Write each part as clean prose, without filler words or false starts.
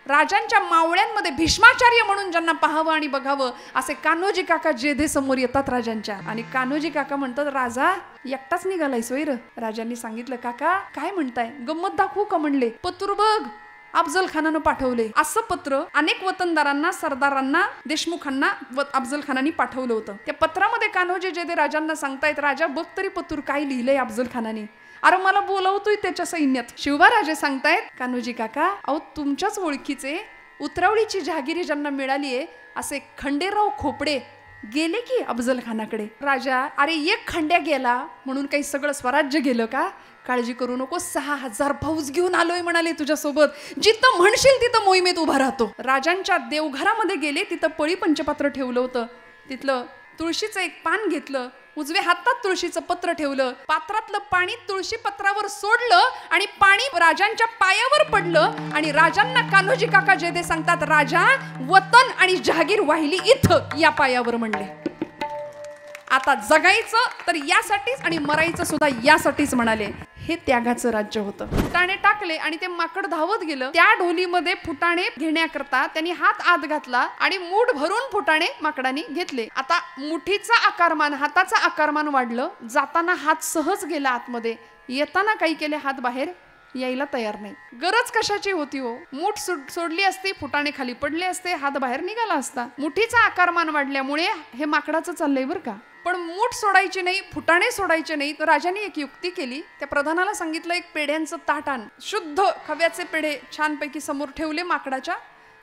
राजांच्या मावळ्यांमध्ये भीष्माचार्य म्हणून ज्यांना पाहावं आणि बघावं असे कान्होजी काका जेधे समोर येतात राजांच्या. आणि कान्होजी काका म्हणतात, राजा एकटाच निघालाय सोयर. राजांनी सांगितलं, काका काय म्हणताय, गंमत दाखवू का म्हणले. पत्र बघ अफजल खानानं पाठवले. असं पत्र अनेक वतनदारांना, सरदारांना, देशमुखांना अफजल खानाने पाठवलं होतं. त्या पत्रामध्ये कान्होजी जेधे राजांना सांगतायत, राजा बघ तरी पत्र काय लिहिलंय अफजल खानाने. अरे मला बोलवतोय त्याच्या सैन्यात. शिवबाराजे सांगतायत, कान्होजी काका अहो तुमच्याच ओळखीचे उतरावळीची जहागिरी ज्यांना मिळालीये असे खंडेराव खोपडे गेले की अफजल खानाकडे. राजा अरे एक खंड्या गेला म्हणून काही सगळं स्वराज्य गेलं का. काळजी करू नको, 6000 फौज घेऊन आलोय म्हणाले तुझ्यासोबत. जिथं म्हणशील तिथं मोहिमेत उभा राहतो. राजांच्या देवघरामध्ये गेले, तिथं पळी पंचपात्र ठेवलं होतं. तिथलं तुळशीचं एक पान घेतलं, उजव्या हातात तुळशीचं पत्र ठेवलं, पात्रातलं पाणी तुळशी पत्रावर सोडलं आणि पाणी राजांच्या पायावर पडलं. आणि राजांना कान्होजी काका जेधे सांगतात, राजा वतन आणि जहागीर वाहिली इथं या पायावर म्हणले. आता जगायचं तर यासाठीच आणि मरायचं सुद्धा यासाठीच म्हणाले. हे त्यागाचं राज्य होतं. फुटाणे टाकले आणि ते माकड धावत गेलं. त्या ढोलीमध्ये फुटाणे घेण्याकरता त्यांनी हात आत घातला आणि मूठ भरून फुटाणे माकडाने घेतले. आता मुठीचा आकारमान, हाताचा आकारमान वाढलं. जाताना हात सहज गेला आतमध्ये, येताना काही केले हात बाहेर यायला तयार नाही. गरज कशाची होती हो. मूठ सोडली असती, फुटाणे खाली पडले असते, हात बाहेर निघाला असता. मुठीचा आकारमान वाढल्यामुळे हे माकडाचं चाललंय बरं का. पण मूठ सोडायची नाही, फुटाणे सोडायचे नाही. तर राजाने एक युक्ती केली. त्या प्रधानाला सांगितलं, एक पेढ्यांचं ताट आण. शुद्ध खव्याचे पेढे छानपैकी समोर ठेवले माकडाच्या.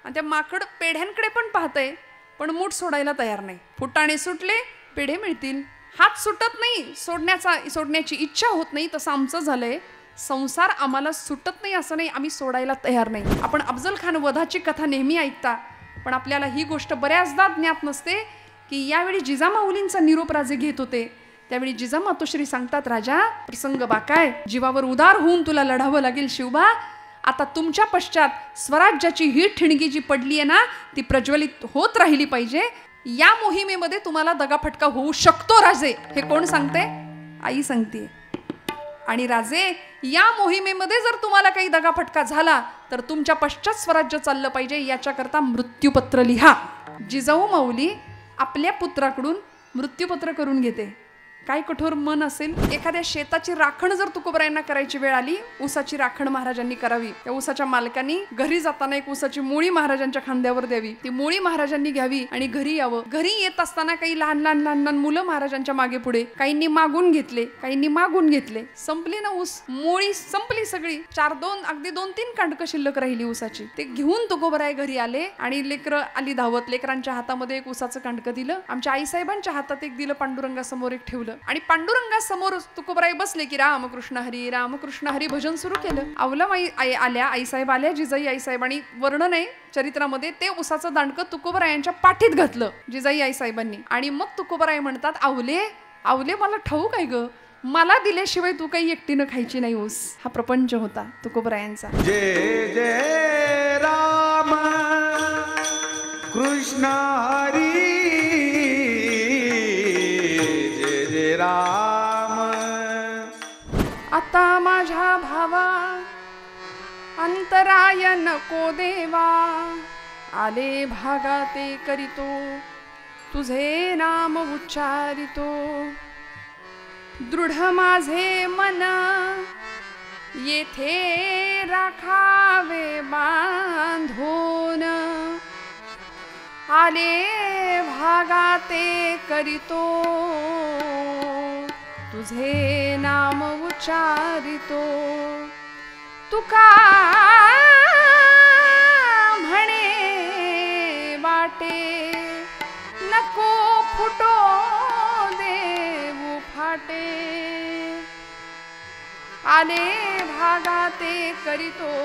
आणि त्या माकड पेढ्यांकडे पण पाहतंय पण मूठ सोडायला तयार नाही. फुटाणे सुटले, पेढे मिळतील. हात सुटत नाही, सोडण्याची इच्छा होत नाही. तसं आमचं झालंय. संसार आम्हाला सुटत नाही असं नाही, आम्ही सोडायला तयार नाही. आपण अफजल खान वधाची कथा नेहमी ऐकता, पण आपल्याला ही गोष्ट बऱ्याचदा ज्ञात नसते की यावेळी जिजामाऊलींचा निरोप राजे घेत होते. त्यावेळी जिजामातोश्री सांगतात, राजा प्रसंग बाकाय, जीवावर उदार होऊन तुला लढावं लागेल शिवबा. आता तुमच्या पश्चात स्वराज्याची ही ठिणगी जी पडली आहे ना, ती प्रज्वलित होत राहिली पाहिजे. या मोहिमेमध्ये तुम्हाला दगाफटका होऊ शकतो राजे. हे कोण सांगते? आई सांगते. आणि राजे या मोहिमेमध्ये जर तुम्हाला काही दगाफटका झाला तर तुमच्या पश्चात स्वराज्य चाललं पाहिजे, याच्याकरता मृत्यूपत्र लिहा. जिजाऊ माऊली आपल्या पुत्राकडून मृत्यूपत्र करून घेते. काय कठोर मन असेल. एखाद्या शेताची राखण जर तुकोबरायांना करायची वेळ आली, ऊसाची राखण महाराजांनी करावी. त्या ऊसाच्या मालकांनी घरी जाताना एक ऊसाची मुळी महाराजांच्या खांद्यावर द्यावी. ती मुळी महाराजांनी घ्यावी आणि घरी यावं. घरी येत असताना काही लहान लहान मुलं महाराजांच्या मागे पुढे, काहींनी मागून घेतले, काहींनी मागून घेतले. संपली ना ऊस, मुळी संपली सगळी. अगदी 2-3 कांडकं शिल्लक राहिली ऊसाची. ते घेऊन तुकोबराय घरी आले आणि लेकरं आली धावत. लेकरांच्या हातामध्ये एक ऊसाचं कांडकं दिलं. आमच्या आईसाहेबांच्या हातात एक दिलं, पांडुरंगासमोर एक ठेवलं. आणि पांडुरंगासमोर तुकोबराई बसले की रामकृष्ण हरी भजन सुरू केलं. अवलम आल्या, आईसाहेब आल्या, जिजाई आईसाहेब. आणि वर्णन आहे चरित्रामध्ये, ते उसाचं दांडकं तुकोबरायांच्या पाठीत घातलं जिजाई आईसाहेबांनी. आणि मग तुकोबराय म्हणतात, आवले मला ठाऊक आहे ग, मला दिल्याशिवाय तू काही एकटीनं खायची नाही ऊस. हा प्रपंच होता तुकोबरायांचा. जय जय राम कृष्ण हरी राम. आता माझ्या भावा अंतराय नको देवा, आले भागाते करीतो तुझे नाम उच्चारितो. दृढ माझे मन येथे राखावे बांधून, आले भागाते करीतो तुझे नाम उच्चारितो. तुका म्हणे वाटे नको फुटो देऊ फाटे, आले भागाते करीतो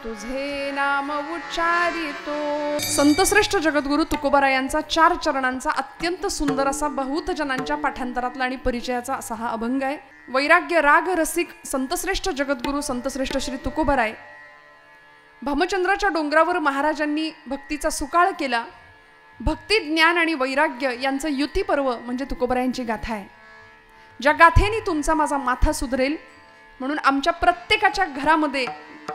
तुझे नाम उच्चारितो. संतश्रेष्ठ जगद्गुरु तुकोबारायांचा 4 चरणांचा अत्यंत सुंदर असा बहुत जनांच्या पाठांतरातला आणि परिचयाचा असा हा अभंग आहे. वैराग्य राग रसिक संतश्रेष्ठ जगद्गुरु संतश्रेष्ठ श्री तुकोबाराय. भामचंद्राच्या डोंगरावर महाराजांनी भक्तीचा सुकाळ केला. भक्ती, ज्ञान आणि वैराग्य यांचं युती पर्व म्हणजे तुकोबारायांची गाथा आहे. ज्या गाथेने तुमचा माझा माथा सुधरेल म्हणून आमच्या प्रत्येकाच्या घरामध्ये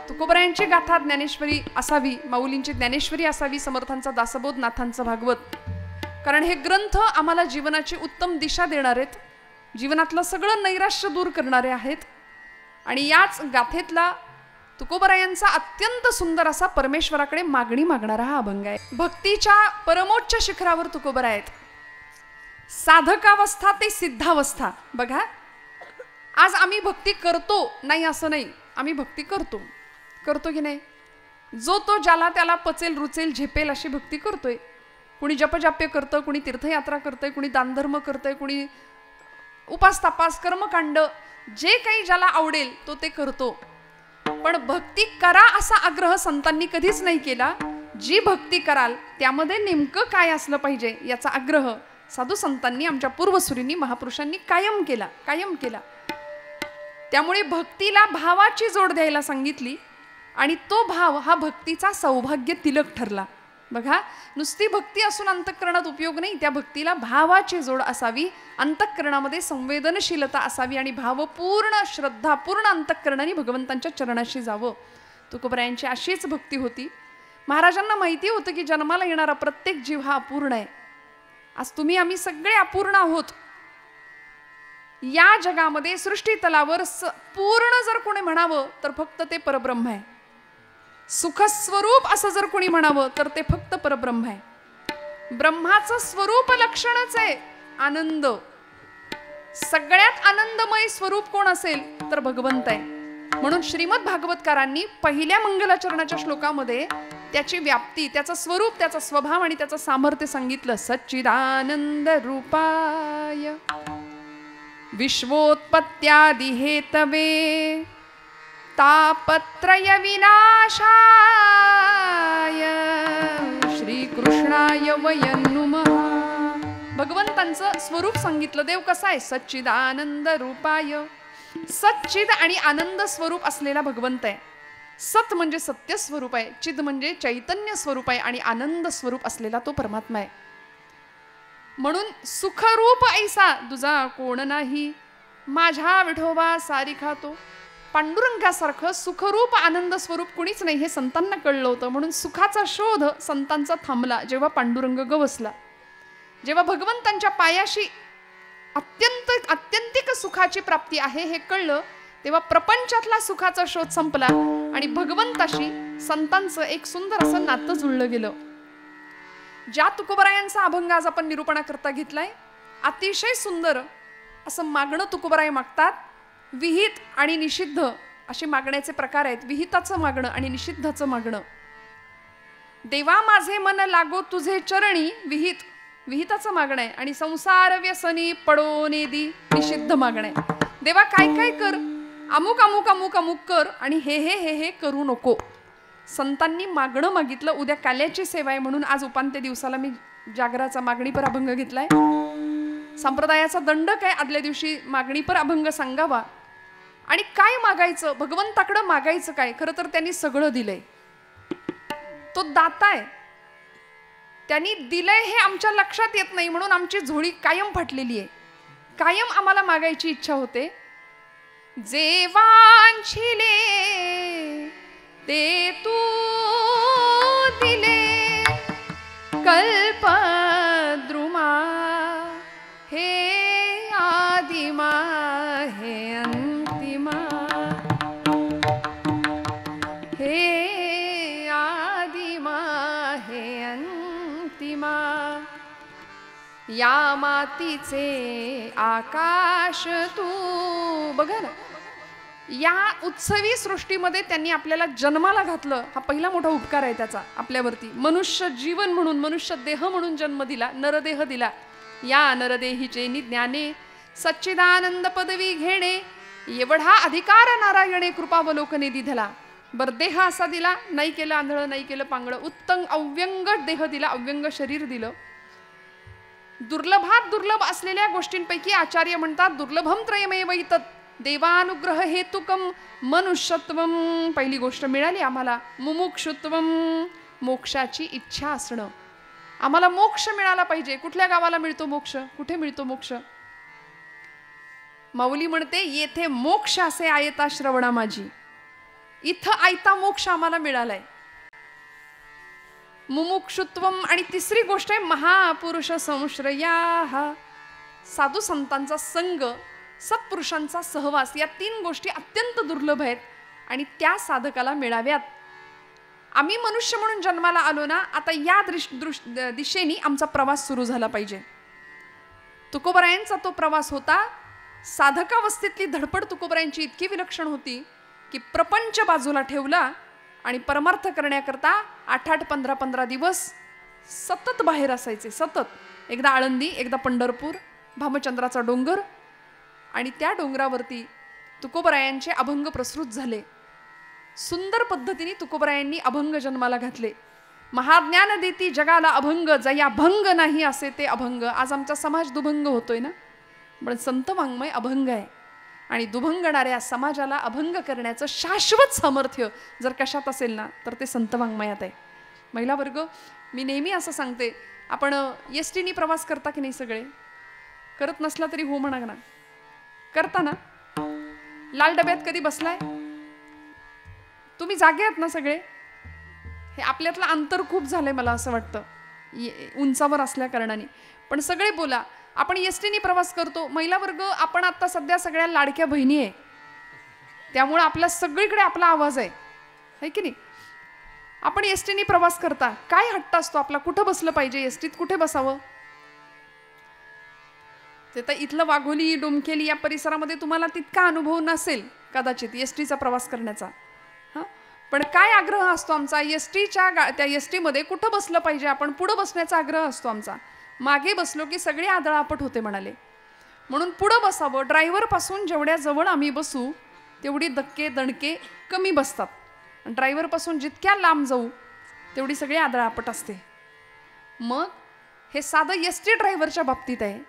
तुकोबरायांची गाथा ज्ञानेश्वरी असावी, माऊलींची ज्ञानेश्वरी असावी, समर्थांचा दासबोध, नाथांचं भागवत. कारण हे ग्रंथ आम्हाला जीवनाची उत्तम दिशा देणार आहेत, जीवनातलं सगळं नैराश्य दूर करणारे आहेत. आणि याच गाथेतला तुकोबरायांचा अत्यंत सुंदर असा परमेश्वराकडे मागणी मागणारा हा अभंग आहे. भक्तीच्या परमोच्च शिखरावर तुकोबरा आहेत. साधकावस्था ते सिद्धावस्था. बघा, आज आम्ही भक्ती करतो नाही असं नाही, आम्ही भक्ती करतो की नाही. जो तो ज्याला त्याला पचेल रुचेल झेपेल अशी भक्ती करतोय. कुणी जपजाप्य करतं, कुणी तीर्थयात्रा करतंय, कुणी दानधर्म करतंय, कुणी उपास तापास कर्मकांड, जे काही ज्याला आवडेल तो ते करतो. पण भक्ती करा असा आग्रह संतांनी कधीच नाही केला. जी भक्ती कराल त्यामध्ये नेमकं काय असलं पाहिजे याचा आग्रह साधू संतांनी, आमच्या पूर्वसुरींनी, महापुरुषांनी कायम केला. त्यामुळे भक्तीला भावाची जोड द्यायला सांगितली आणि तो भाव हा भक्तीचा सौभाग्य तिलक ठरला. बघा, नुसती भक्ती असून अंतःकरणात उपयोग नाही, त्या भक्तीला भावाची जोड असावी, अंतःकरणामध्ये संवेदनशीलता असावी आणि भावपूर्ण श्रद्धापूर्ण अंतःकरणाने भगवंतांच्या चरणाशी जावं. तुकोबरायांची अशीच भक्ती होती. महाराजांना माहिती होतं की जन्माला येणारा प्रत्येक जीव हा अपूर्ण आहे. आज तुम्ही आम्ही सगळे अपूर्ण आहोत. या जगामध्ये सृष्टी तलावर पूर्ण जर कोणी म्हणावं तर फक्त ते परब्रह्म आहे. सुखस्वरूप असं जर कोणी म्हणावं तर ते फक्त परब्रह्म आहे. ब्रह्माचं स्वरूप लक्षणच आहे आनंद. सगळ्यात आनंदमय स्वरूप कोण असेल तर भगवंत आहे. म्हणून श्रीमद भागवतकारांनी पहिल्या मंगलाचरणाच्या श्लोकामध्ये त्याची व्याप्ती, त्याचं स्वरूप, त्याचा स्वभाव आणि त्याचं सामर्थ्य सांगितलं. सच्चिदानंद रूपाय विश्वोत्पत्त्यादि हेतवे तापत्रय विनाशाय श्रीकृष्णाय वयं नुमः. भगवंतांचं स्वरूप सांगितलं. देव कसा आहे? सच्चिदानंद रूपाय. सच्चिद आणि आनंद स्वरूप असलेला भगवंत आहे. सत म्हणजे सत्य स्वरूप आहे, चिद म्हणजे चैतन्य स्वरूप आहे आणि आनंद स्वरूप असलेला तो परमात्मा आहे. म्हणून सुखरूप ऐसा दुजा कोण नाही, माझ्या विठोबा सारिखा तो. पांडुरंगासारखं सुखरूप आनंद स्वरूप कुणीच नाही हे संतांना कळलं होतं. म्हणून सुखाचा शोध संतांचा थांबला जेव्हा पांडुरंग गवसला. जेव्हा भगवंतांच्या पायाशी अत्यंतिक सुखाची प्राप्ती आहे हे कळलं, तेव्हा प्रपंचातला सुखाचा शोध संपला आणि भगवंताशी संतांचं एक सुंदर असं नातं जुळलं गेलं. ज्या तुकोबरायांचा अभंग आज आपण निरूपणाकरता घेतलाय, अतिशय सुंदर असं मागणं तुकोबराय मागतात. विहित आणि निषिद्ध असे मागण्याचे प्रकार आहेत. विहिताचं मागणं आणि निषिद्धाचं मागणं. देवा माझे मन लागो तुझे चरणी, विहिताचं मागणं आहे. आणि संसार व्यसनी पडो नेदी, निषिद्ध मागणं आहे. देवा काय काय कर, अमुक अमुक अमुक अमुक कर आणि हे करू नको. संतांनी मागणं मागितलं. उद्या काल्याची सेवा आहे म्हणून आज उपांत्य दिवसाला मी जागराचा मागणीपर अभंग घेतलाय. संप्रदायाचा दंडक आहे आदल्या दिवशी मागणीपर अभंग सांगावा. आणि काय मागायचं, भगवंताकडं मागायचं काय? खरं तर त्यांनी सगळं दिलंय. तो दाता आहे, त्यांनी दिलंय हे आमच्या लक्षात येत नाही म्हणून आमची झोळी कायम फाटलेली आहे. कायम आम्हाला मागायची इच्छा होते. जे वांछिले ते तू दिले, कल्पद्रुमा हे आदिमा हे अंतिमा, हे आदिमा हे अंतिमा. या मातीचे आकाश तू. बघा ना, या उत्सवी सृष्टीमध्ये त्यांनी आपल्याला जन्माला घातलं. हा पहिला मोठा उपकार आहे त्याचा आपल्यावरती. मनुष्य जीवन म्हणून, मनुष्य देह म्हणून जन्म दिला, नरदेह दिला. या नरदेहीचे निज्ञाने सच्चिदानंद पदवी घेणे, एवढा अधिकार नारायणे कृपावलोकने दिधला. बर देह असा दिला, नाही केलं आंधळं, नाही केलं पांगळं, उत्तम अव्यंग देह दिला, अव्यंग शरीर दिलं. दुर्लभात दुर्लभ असलेल्या गोष्टींपैकी आचार्य म्हणतात दुर्लभम त्रयमेव इतत् देवानुग्रह हेतुकम मनुष्यत्वम. पहिली गोष्ट मिळाली आम्हाला. मुमुक्षुत्वम, मोक्षाची इच्छा असणं. आम्हाला मोक्ष मिळाला पाहिजे. कुठल्या गावाला मिळतो मोक्ष? कुठे मिळतो मोक्ष? माऊली म्हणते येथे मोक्ष असे आयता श्रवणा माझी. इथं आयता मोक्ष आम्हाला मिळालाय. मुमुक्षुत्वम, आणि तिसरी गोष्ट आहे महापुरुष संश्रया, साधू संतांचा संग, सत्पुरुषांचा सहवास. या 3 गोष्टी अत्यंत दुर्लभ आहेत आणि त्या साधकाला मिळाव्यात. आम्ही मनुष्य म्हणून जन्माला आलो ना, आता या दिशेने आमचा प्रवास सुरू झाला पाहिजे. तुकोबरायांचा तो प्रवास होता. साधकावस्थेतली धडपड तुकोबरायांची इतकी विलक्षण होती की प्रपंच बाजूला ठेवला आणि परमार्थ करण्याकरता 8-8, 15-15 दिवस सतत बाहेर असायचे. सतत, एकदा आळंदी, एकदा पंढरपूर, भामचंद्राचा डोंगर, आणि त्या डोंगरावरती तुकोबरायांचे अभंग प्रसृत झाले. सुंदर पद्धतीने तुकोबरायांनी अभंग जन्माला घातले. महाज्ञान देती जगाला अभंग, जया भंग नाही असे ते अभंग. आज आमचा समाज दुभंग होतोय ना, पण संत वाङ्मय अभंग आहे. आणि दुभंगणाऱ्या समाजाला अभंग करण्याचं शाश्वत सामर्थ्य जर कशात असेल ना, तर ते संत वाङ्मयात आहे. महिला वर्ग, मी नेहमी असं सांगते, आपण एसटीने प्रवास करता की नाही? सगळे करत नसला तरी हो म्हणा ना. करता ना? लाल डब्यात कधी बसलाय? तुम्ही जागे आहात ना सगळे? हे आपल्यातलं अंतर खूप झालंय मला असं वाटतं उंचावर असल्या कारणाने. पण सगळे बोला, आपण एसटीने प्रवास करतो. महिला वर्ग, आपण आता सध्या सगळ्या लाडक्या बहिणी आहे, त्यामुळे आपल्या सगळीकडे आपला आवाज आहे की नाही? आपण एसटीने प्रवास करता, काय हट्ट असतो आपला, कुठं बसलं पाहिजे, एसटीत कुठे बसावं? ते तर इथलं वाघोली, डोमखेली या परिसरामध्ये तुम्हाला तितका अनुभव नसेल कदाचित एसटीचा प्रवास करण्याचा. पण काय आग्रह असतो आमचा त्या एसटीमध्ये कुठं बसलं पाहिजे, आपण पुढं बसण्याचा आग्रह असतो आमचा. मागे बसलो की सगळे आदळापट होते म्हणाले, म्हणून पुढं बसावं. ड्रायव्हर पासून जेवढ्या जवळ आम्ही बसू तेवढी धक्के दणके कमी बसतात. ड्रायव्हर पासून जितक्या लांब जाऊ तेवढी सगळी आदळापट असते. मग हे साधं एसटी ड्रायव्हरच्या बाबतीत आहे.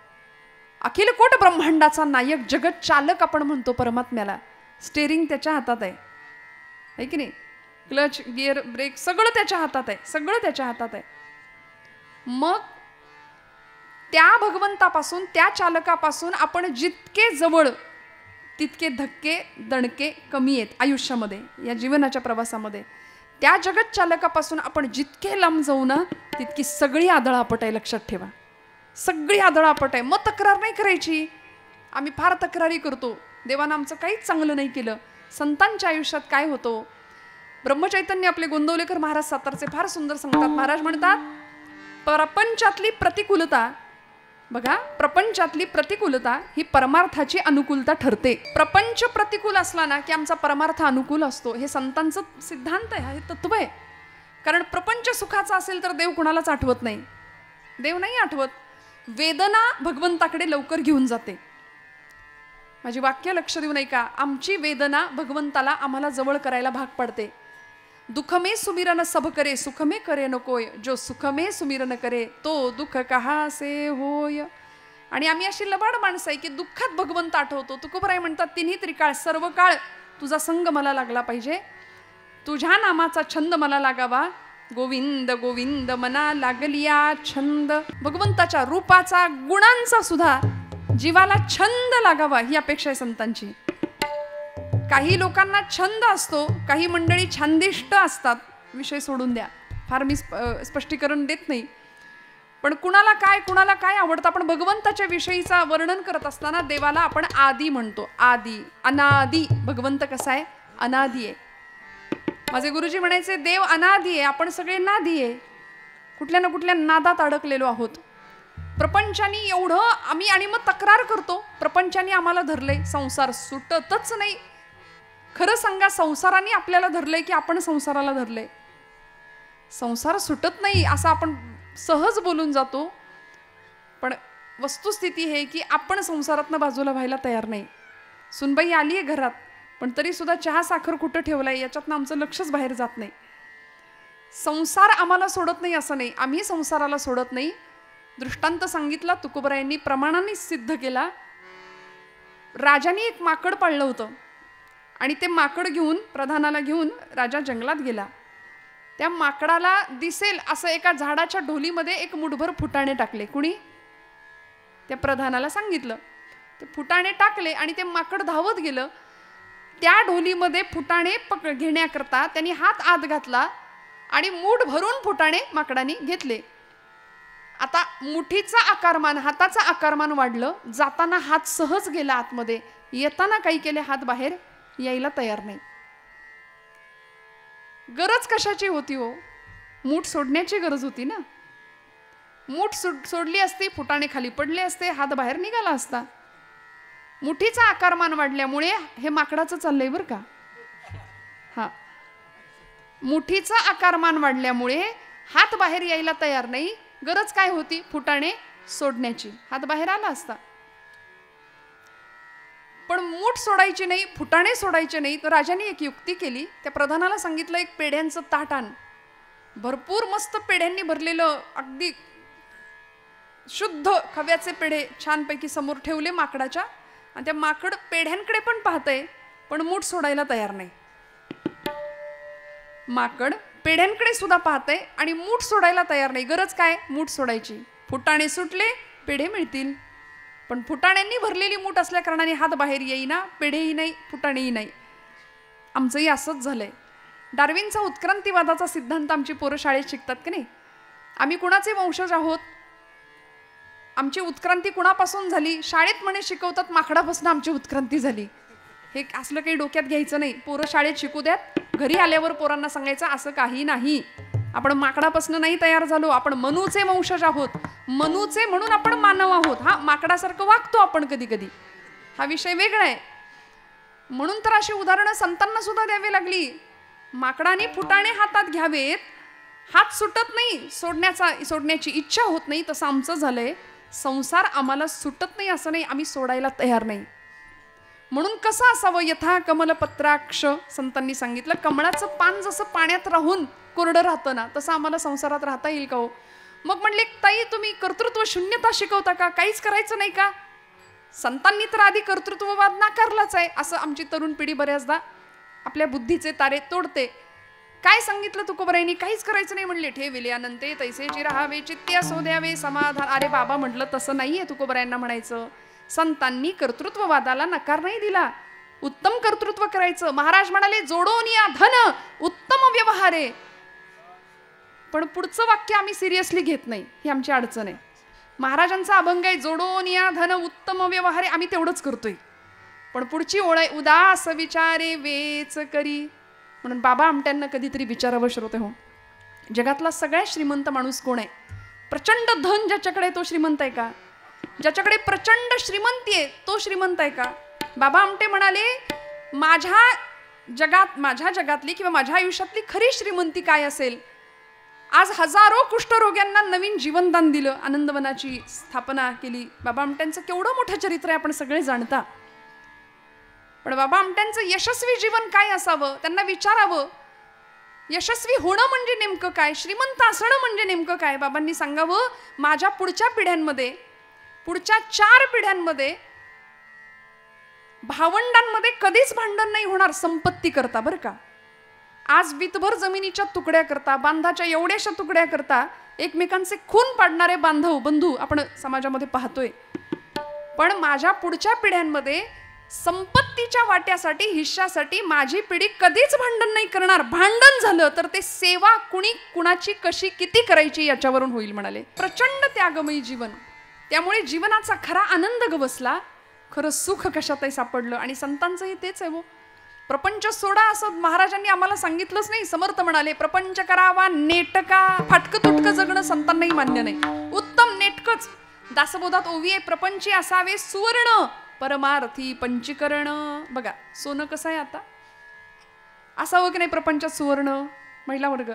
अखिल कोट ब्रह्मांडाचा नायक, जगत चालक आपण म्हणतो परमात्म्याला. स्टेरिंग त्याच्या हातात आहे की नाही? क्लच, गिअर, ब्रेक सगळं त्याच्या हातात आहे, सगळं त्याच्या हातात आहे. मग त्या भगवंतापासून, त्या चालकापासून आपण जितके जवळ तितके धक्के दणके कमी आहेत आयुष्यामध्ये, या जीवनाच्या प्रवासामध्ये. त्या जगत चालकापासून आपण जितके लांब जाऊ ना, तितकी सगळी आदळापट आहे, लक्षात ठेवा. सगळी आदळापट आहे. मग तक्रार नाही करायची. आम्ही फार तक्रारी करतो, देवानं आमचं काहीच चांगलं नाही केलं. संतांच्या आयुष्यात काय होतं? ब्रह्मचैतन्य आपले गोंदवलेकर महाराज सातारचे फार सुंदर सांगतात. महाराज म्हणतात, प्रपंचातली प्रतिकूलता, बघा, प्रपंचातली प्रतिकूलता ही परमार्थाची अनुकूलता ठरते. प्रपंच प्रतिकूल असला ना की आमचा परमार्थ अनुकूल असतो. हे संतांचं सिद्धांत आहे, हे तत्व आहे. कारण प्रपंच सुखाचा असेल तर देव कुणालाच आठवत नाही. देव नाही आठवत. वेदना भगवंताकडे लवकर घेऊन जाते. माझी वाक्य लक्ष देऊ नये का? आमची वेदना भगवंताला आम्हाला जवळ करायला भाग पडते. दुःख में सुमिरन सब करे, सुख में करे नकोय, जो सुख में सुमिरन करे तो दुःख कहा से होय. आणि आम्ही अशी लबाड माणसं आहे की दुःखात भगवंत आठवतो. तुकोबराय म्हणतात, तिन्ही त्रिकाळ सर्व काळ तुझा संग मला लागला पाहिजे, तुझ्या नामाचा छंद मला लागावा. गोविंद गोविंद मना लागलिया छंद. भगवंताच्या रूपाचा, गुणांचा सुद्धा जीवाला छंद लागावा, ही अपेक्षा आहे संतांची. काही लोकांना छंद असतो, काही मंडळी छंदिष्ट असतात. विषय सोडून द्या, फार मी स्पष्टीकरण देत नाही. पण कुणाला काय आवडतं. आपण भगवंताच्या विषयीचा वर्णन करत असताना देवाला आपण आदी म्हणतो. आदी, अनादी. भगवंत कसा आहे? अनादी आहे. माझे गुरुजी म्हणायचे, देव अनादी आहे, आपण सगळे नादी आहे. कुठल्या ना कुठल्या नादात अडकलेलो आहोत. प्रपंचानी एवढं आम्ही, आणि मग तक्रार करतो, प्रपंचानी आम्हाला धरले, संसार सुटतच नाही. खरं सांगा, संसाराने आपल्याला धरलंय की आपण संसाराला धरलंय? संसार सुटत नाही असं आपण सहज बोलून जातो, पण वस्तुस्थिती हे की आपण संसारातनं बाजूला व्हायला तयार नाही. सुनबाई आली आहे घरात, पण तरी सुद्धा चहा साखर कुठं ठेवलाय याच्यातनं आमचं लक्षच बाहेर जात नाही. संसार आम्हाला सोडत नाही असं नाही, आम्ही संसाराला सोडत नाही. दृष्टांत सांगितला तुकोबरायांनी, प्रमाणाने सिद्ध केला. राजाने एक माकड पाळलं होतं आणि ते माकड घेऊन, प्रधानाला घेऊन राजा जंगलात गेला. त्या माकडाला दिसेल असं एका झाडाच्या ढोलीमध्ये एक मुठभर फुटाणे टाकले. कुणी? त्या प्रधानाला सांगितलं. ते फुटाणे टाकले आणि ते माकड धावत गेलं. त्या ढोलीमध्ये फुटाणे घेण्याकरता त्यांनी हात आत घातला आणि मूठ भरून फुटाणे माकडाने घेतले. आता मुठीचा आकारमान, हाताचा आकारमान वाढलं, जाताना हात सहज गेला आतमध्ये, येताना काही केले, हात बाहेर यायला तयार नाही. गरज कशाची होती हो? मूठ सोडण्याची गरज होती ना. मूठ सोडली असती, फुटाणे खाली पडले असते, हात बाहेर निघाला असता. मुठीचा आकारमान वाढल्यामुळे हे माकडाचं चाललंय बरं का. हा, मुठीचा आकारमान वाढल्यामुळे हात बाहेर यायला तयार नाही. गरज काय होती? फुटाणे सोडण्याची. हात बाहेर आला असता. पण मूठ सोडायची नाही, फुटाणे सोडायचे नाही. तर राजाने एक युक्ती केली. त्या प्रधानाला सांगितलं, एक पेढ्यांचं ताट आण. भरपूर मस्त पेढ्यांनी भरलेलं, अगदी शुद्ध खव्याचे पेढे छानपैकी समोर ठेवले माकडाच्या. आणि त्या माकड पेढ्यांकडे पण पाहतंय, पण मूठ सोडायला तयार नाही. माकड पेढ्यांकडे सुद्धा पाहतंय आणि मूठ सोडायला तयार नाही. गरज काय? मूठ सोडायची. फुटाणे सुटले, पेढे मिळतील. पण फुटाण्यांनी भरलेली मूठ असल्या कारणाने हात बाहेर येईना, पेढेही नाही, फुटाणेही नाही. आमचंही असंच झालंय. डार्विनचा उत्क्रांतीवादाचा सिद्धांत आमची पोरं शाळेत शिकतात की नाही? आम्ही कुणाचे वंशज आहोत? आमची उत्क्रांती कुणापासून झाली? शाळेत म्हणे शिकवतात माकडापासून आमची उत्क्रांती झाली. हे असलं काही डोक्यात घ्यायचं नाही. पोरं शाळेत शिकू द्यात, घरी आल्यावर पोरांना सांगायचं असं काही नाही. आपण माकडापासून नाही तयार झालो, आपण मनूचे वंशज आहोत. मनूचे म्हणून आपण मानव आहोत. हा, माकडासारखं वागतो आपण कधी कधी, हा विषय वेगळा आहे. म्हणून तर अशी उदाहरणं संतांना सुद्धा द्यावी लागली. माकडाने फुटाणे हातात घ्यावेत, हात सुटत नाही, सोडण्याची इच्छा होत नाही. तसं आमचं झालंय. संसार आम्हाला सुटत नाही असं नाही, आम्ही सोडायला तयार नाही. म्हणून कसं असावं? यथा कमलपत्राक्ष, संतांनी सांगितलं. कमळाचं पान जसं पाण्यात राहून कोरडं राहतं ना, तसं आम्हाला संसारात राहता येईल का हो? मग म्हणले, ताई तुम्ही कर्तृत्व शून्यता शिकवता का? काहीच करायचं नाही का? संतांनी तर आधी कर्तृत्ववाद नाकारलाच आहे. असं आमची तरुण पिढी बऱ्याचदा आपल्या बुद्धीचे तारे तोडते. काय सांगितलं तुकोबरायांनी? काहीच करायचं नाही म्हणले. ठेविले अनंते तैसेची राहावे, चित्ती असो द्यावे समाधान. अरे बाबा, म्हटलं तसं नाहीये तुकोबरायांना म्हणायचं. संतांनी कर्तृत्ववादाला नकार नाही दिला. उत्तम कर्तृत्व करायचं. महाराज म्हणाले, जोडोन या धन उत्तम व्यवहारे. पण पुढचं वाक्य आम्ही सिरियसली घेत नाही, ही आमची अडचण आहे. महाराजांचा अभंग आहे, जोडोन या धन उत्तम व्यवहारे, आम्ही तेवढंच करतोय. पण पुढची ओळ आहे, उदास विचारे वेच करी. म्हणून बाबा आमट्यांना कधीतरी विचारावं श्रोते हो, जगातला सगळ्यात श्रीमंत माणूस कोण आहे? प्रचंड धन ज्याच्याकडे आहे तो श्रीमंत आहे का? ज्याच्याकडे प्रचंड श्रीमंती आहे तो श्रीमंत आहे का? बाबा आमटे म्हणाले, माझ्या जगातली किंवा माझ्या आयुष्यातली खरी श्रीमंती काय असेल? आज हजारो कुष्ठरोग्यांना नवीन जीवनदान दिलं, आनंदवनाची स्थापना केली. बाबा आमट्यांचं केवढं मोठं चरित्र आहे, आपण सगळे जाणता. पण बाबा आमट्यांचं यशस्वी जीवन काय असावं? त्यांना विचारावं, यशस्वी होणं म्हणजे नेमकं काय? श्रीमंत असणं म्हणजे नेमकं काय? बाबांनी सांगावं, माझ्या पुढच्या पिढ्यांमध्ये, पुढच्या 4 पिढ्यांमध्ये भावंडांमध्ये कधीच भांडण नाही होणार संपत्ती करता, बरं का. आज वितभर जमिनीच्या तुकड्या करता, बांधाच्या एवढ्याशा तुकड्या करता एकमेकांचे खून पाडणारे बंधू आपण समाजामध्ये पाहतोय. पण माझ्या पुढच्या पिढ्यांमध्ये संपत्तीच्या वाट्यासाठी, हिश्श्यासाठी माझी पिढी कधीच भांडण नाही करणार. भांडण झालं तर ते सेवा कुणाची कशी किती करायची याच्यावरून होईल म्हणाले. प्रचंड त्यागमयी जीवन. त्यामुळे जीवनाचा खरा आनंद गवसला, खरं सुख कशातही सापडलं. आणि संतांचंही तेच आहे. प्रपंच सोडा असं महाराजांनी आम्हाला सांगितलंच नाही. समर्थ म्हणाले, प्रपंच करावा नेटका, फाटकं तुटकं जगणं संतांनाही मान्य नाही. उत्तम नेटकच. दासबोधात ओवी आहे, प्रपंची असावे सुवर्ण, परमार्थी पंचीकरण. बघा सोनं कसं आहे आता, असावं की नाही प्रपंचात सुवर्ण? महिला वर्ग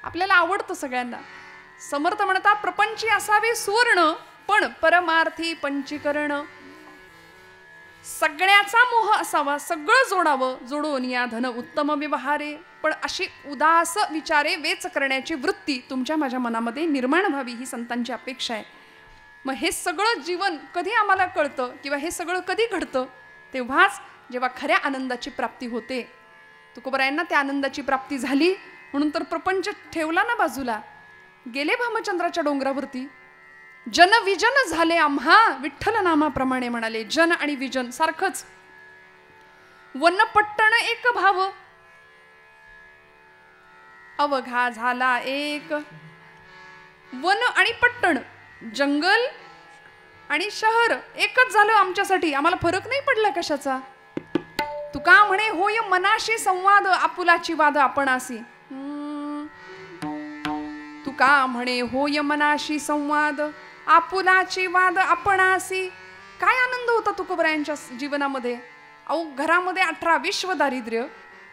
आपल्याला आवडतं सगळ्यांना. समर्थ म्हणतात, प्रपंची असावे सुवर्ण, पण परमार्थी पंचीकरण. सगळ्याचा मोह असावा, सगळं जोडावं. जोडून या धन उत्तम व्यवहारे. पण अशी उदास विचारे वेच करण्याची वृत्ती तुमच्या माझ्या मनामध्ये निर्माण व्हावी, ही संतांची अपेक्षा आहे. मग हे सगळं जीवन कधी आम्हाला कळतं किंवा हे सगळं कधी घडतं? तेव्हाच जेव्हा खऱ्या आनंदाची प्राप्ती होते. तुकोबरायांना त्या आनंदाची प्राप्ती झाली म्हणून तर प्रपंच ठेवला ना बाजूला, गेले भामचंद्राच्या डोंगरावरती. जन विजन झाले आम्हा विठ्ठल नामाप्रमाणे म्हणाले. जन आणि विजन सारखंच. वन पट्टण एक भाव, अवघा झाला एक. वन आणि पट्टण, जंगल आणि शहर एकच झालं आमच्यासाठी. आम्हाला फरक नाही पडला कशाचा. तुका म्हणे होय मनाशी संवाद, आपुलाची वाद आपणासी. तुका म्हणे होय मनाशी संवाद, आपुलाची वाद आपणासी. काय आनंद होता तुकोबरायांच्या जीवनामध्ये. अहो घरामध्ये 18 विश्व दारिद्र्य.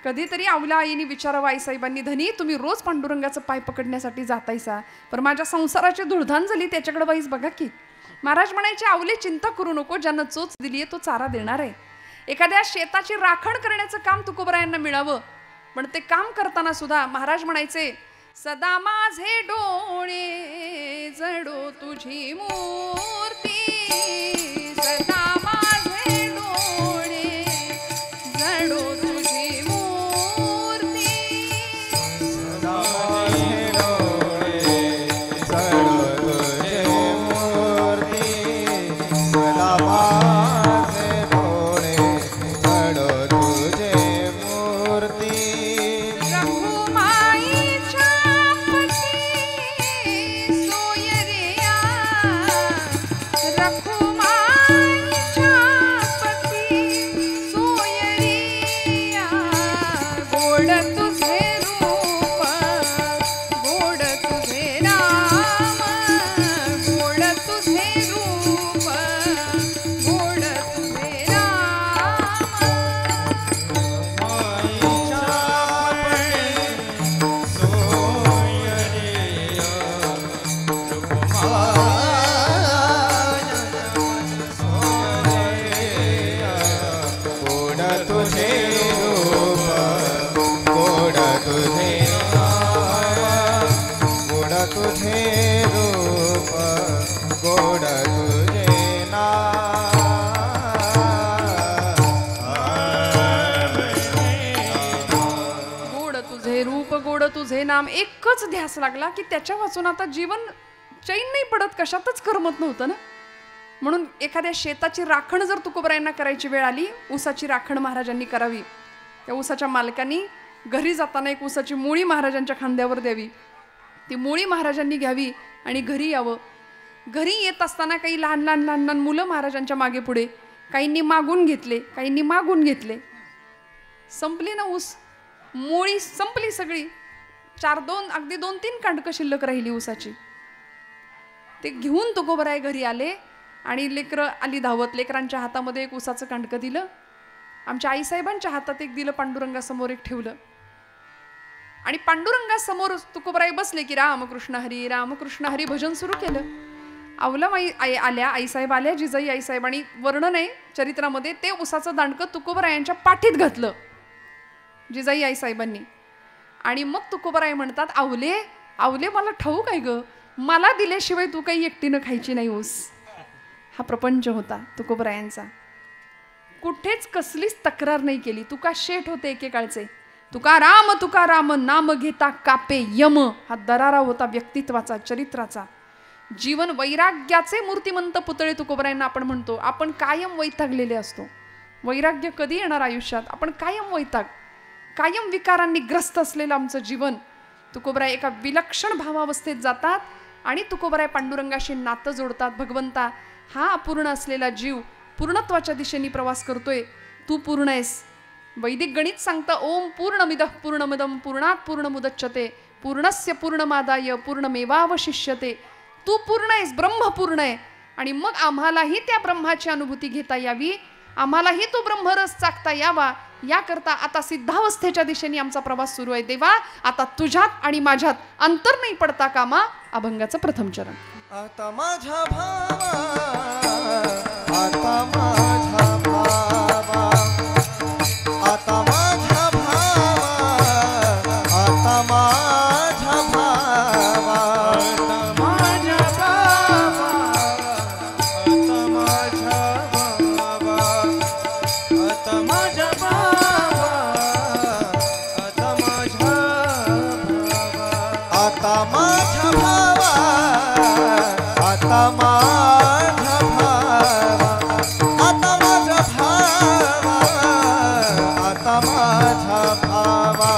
कधीतरी आवला आईने विचारावं आईसाहेबांनी, धनी तुम्ही रोज पांडुरंगाचं पाय पकडण्यासाठी जातायसा, पण माझ्या संसाराची धुळधाण झाली त्याच्याकडे वाईस बघा की. महाराज म्हणायचे आवले चिंता करू नको, ज्यानं चोच दिलीये तो चारा देणार आहे. एखाद्या शेताची राखण करण्याचं काम तुकोबरायांना मिळावं, पण ते काम करताना सुद्धा महाराज म्हणायचे सदा माझे डोळे जडो तुझी मूर्ती, सदा माझे डोळे जडो तुझी मूर्ती, सदा माझे डोळे जडो तुझी मूर्ती, सदा माझे डोळे जडो तुझी मूर्ती. तुझे नाम. एकच ध्यास लागला की त्याच्या वाचून आता जीवन चैन नाही पडत, कशातच करमत नव्हतं ना. म्हणून एखाद्या शेताची राखण जर तुकोबरायांना करायची वेळ आली, ऊसाची राखण महाराजांनी करावी. त्या ऊसाच्या मालकांनी घरी जाताना एक ऊसाची मुळी महाराजांच्या खांद्यावर द्यावी. ती मुळी महाराजांनी घ्यावी आणि घरी यावं. घरी येत असताना काही लहान लहान लहान लहान मुलं महाराजांच्या मागे पुढे, काहींनी मागून घेतले, काहींनी मागून घेतले. संपली ना ऊस, मुळी संपली सगळी. अगदी 2-3 कांडकं शिल्लक राहिली ऊसाची. ते घेऊन तुकोबराय घरी आले आणि लेकरं आली धावत. लेकरांच्या हातामध्ये एक ऊसाचं कांडकं दिलं, आमच्या आईसाहेबांच्या हातात एक दिलं, पांडुरंगासमोर एक ठेवलं. आणि पांडुरंगासमोर तुकोबराय बसले की रामकृष्ण हरी भजन सुरू केलं. अवलम आल्या, आईसाहेब आल्या, जिजाई आईसाहेब, आणि वर्णन आहे चरित्रामध्ये, ते ऊसाचं दांडकं तुकोबरायांच्या पाठीत घातलं जिजाई आईसाहेबांनी. आणि मग तुकोबराय म्हणतात, आवले आवले मला ठाऊक आहे ग, मला दिल्याशिवाय तू काही एकटीनं खायची नाही ऊस. हा प्रपंच होता तुकोबरायांचा. कुठेच कसलीच तक्रार नाही केली. तुका शेठ होते एकेकाळचे. तुका राम नाम घेता कापे यम. हा दरारा होता व्यक्तित्वाचा, चरित्राचा. जीवन वैराग्याचे मूर्तिमंत पुतळे तुकोबरायांना आपण म्हणतो. आपण कायम वैतागलेले असतो. वैराग्य कधी येणार आयुष्यात? आपण कायम वैताग, कायम विकारांनी ग्रस्त असलेलं आमचं जीवन. तुकोबराय एका विलक्षण भावावस्थेत जातात आणि तुकोबराय पांडुरंगाशी नातं जोडतात. भगवंता, हा अपूर्ण असलेला जीव पूर्णत्वाच्या दिशेने प्रवास करतोय, तू पूर्ण आहेस. वैदिक गणित सांगतं, ओम पूर्णमिदः पूर्णमिदं पूर्णात् पूर्णमुदच्यते पूर्णस्य पूर्णमादाय पूर्णमेवावशिष्यते. तू पूर्ण आहेस, ब्रह्म पूर्ण आहे. आणि मग आम्हालाही त्या ब्रह्माची अनुभूती घेता यावी, आम्हालाही तो ब्रह्मरस चाकता यावा, याकरता आता सिद्धावस्थेच्या दिशेने आमचा प्रवास सुरू आहे. देवा, आता तुझ्यात आणि माझ्यात अंतर नाही पडता कामा. अभंगाचं प्रथम चरण. आता माझा भावा, आता माझा भावा, आता माझा भावा, आता माझा भावा, आता माझा भावा, आता माझा भावा, आता माझा भावा, आता माझा भावा, आता माझा भावा, आता माझा भावा, आता माझा भावा, माझा भावा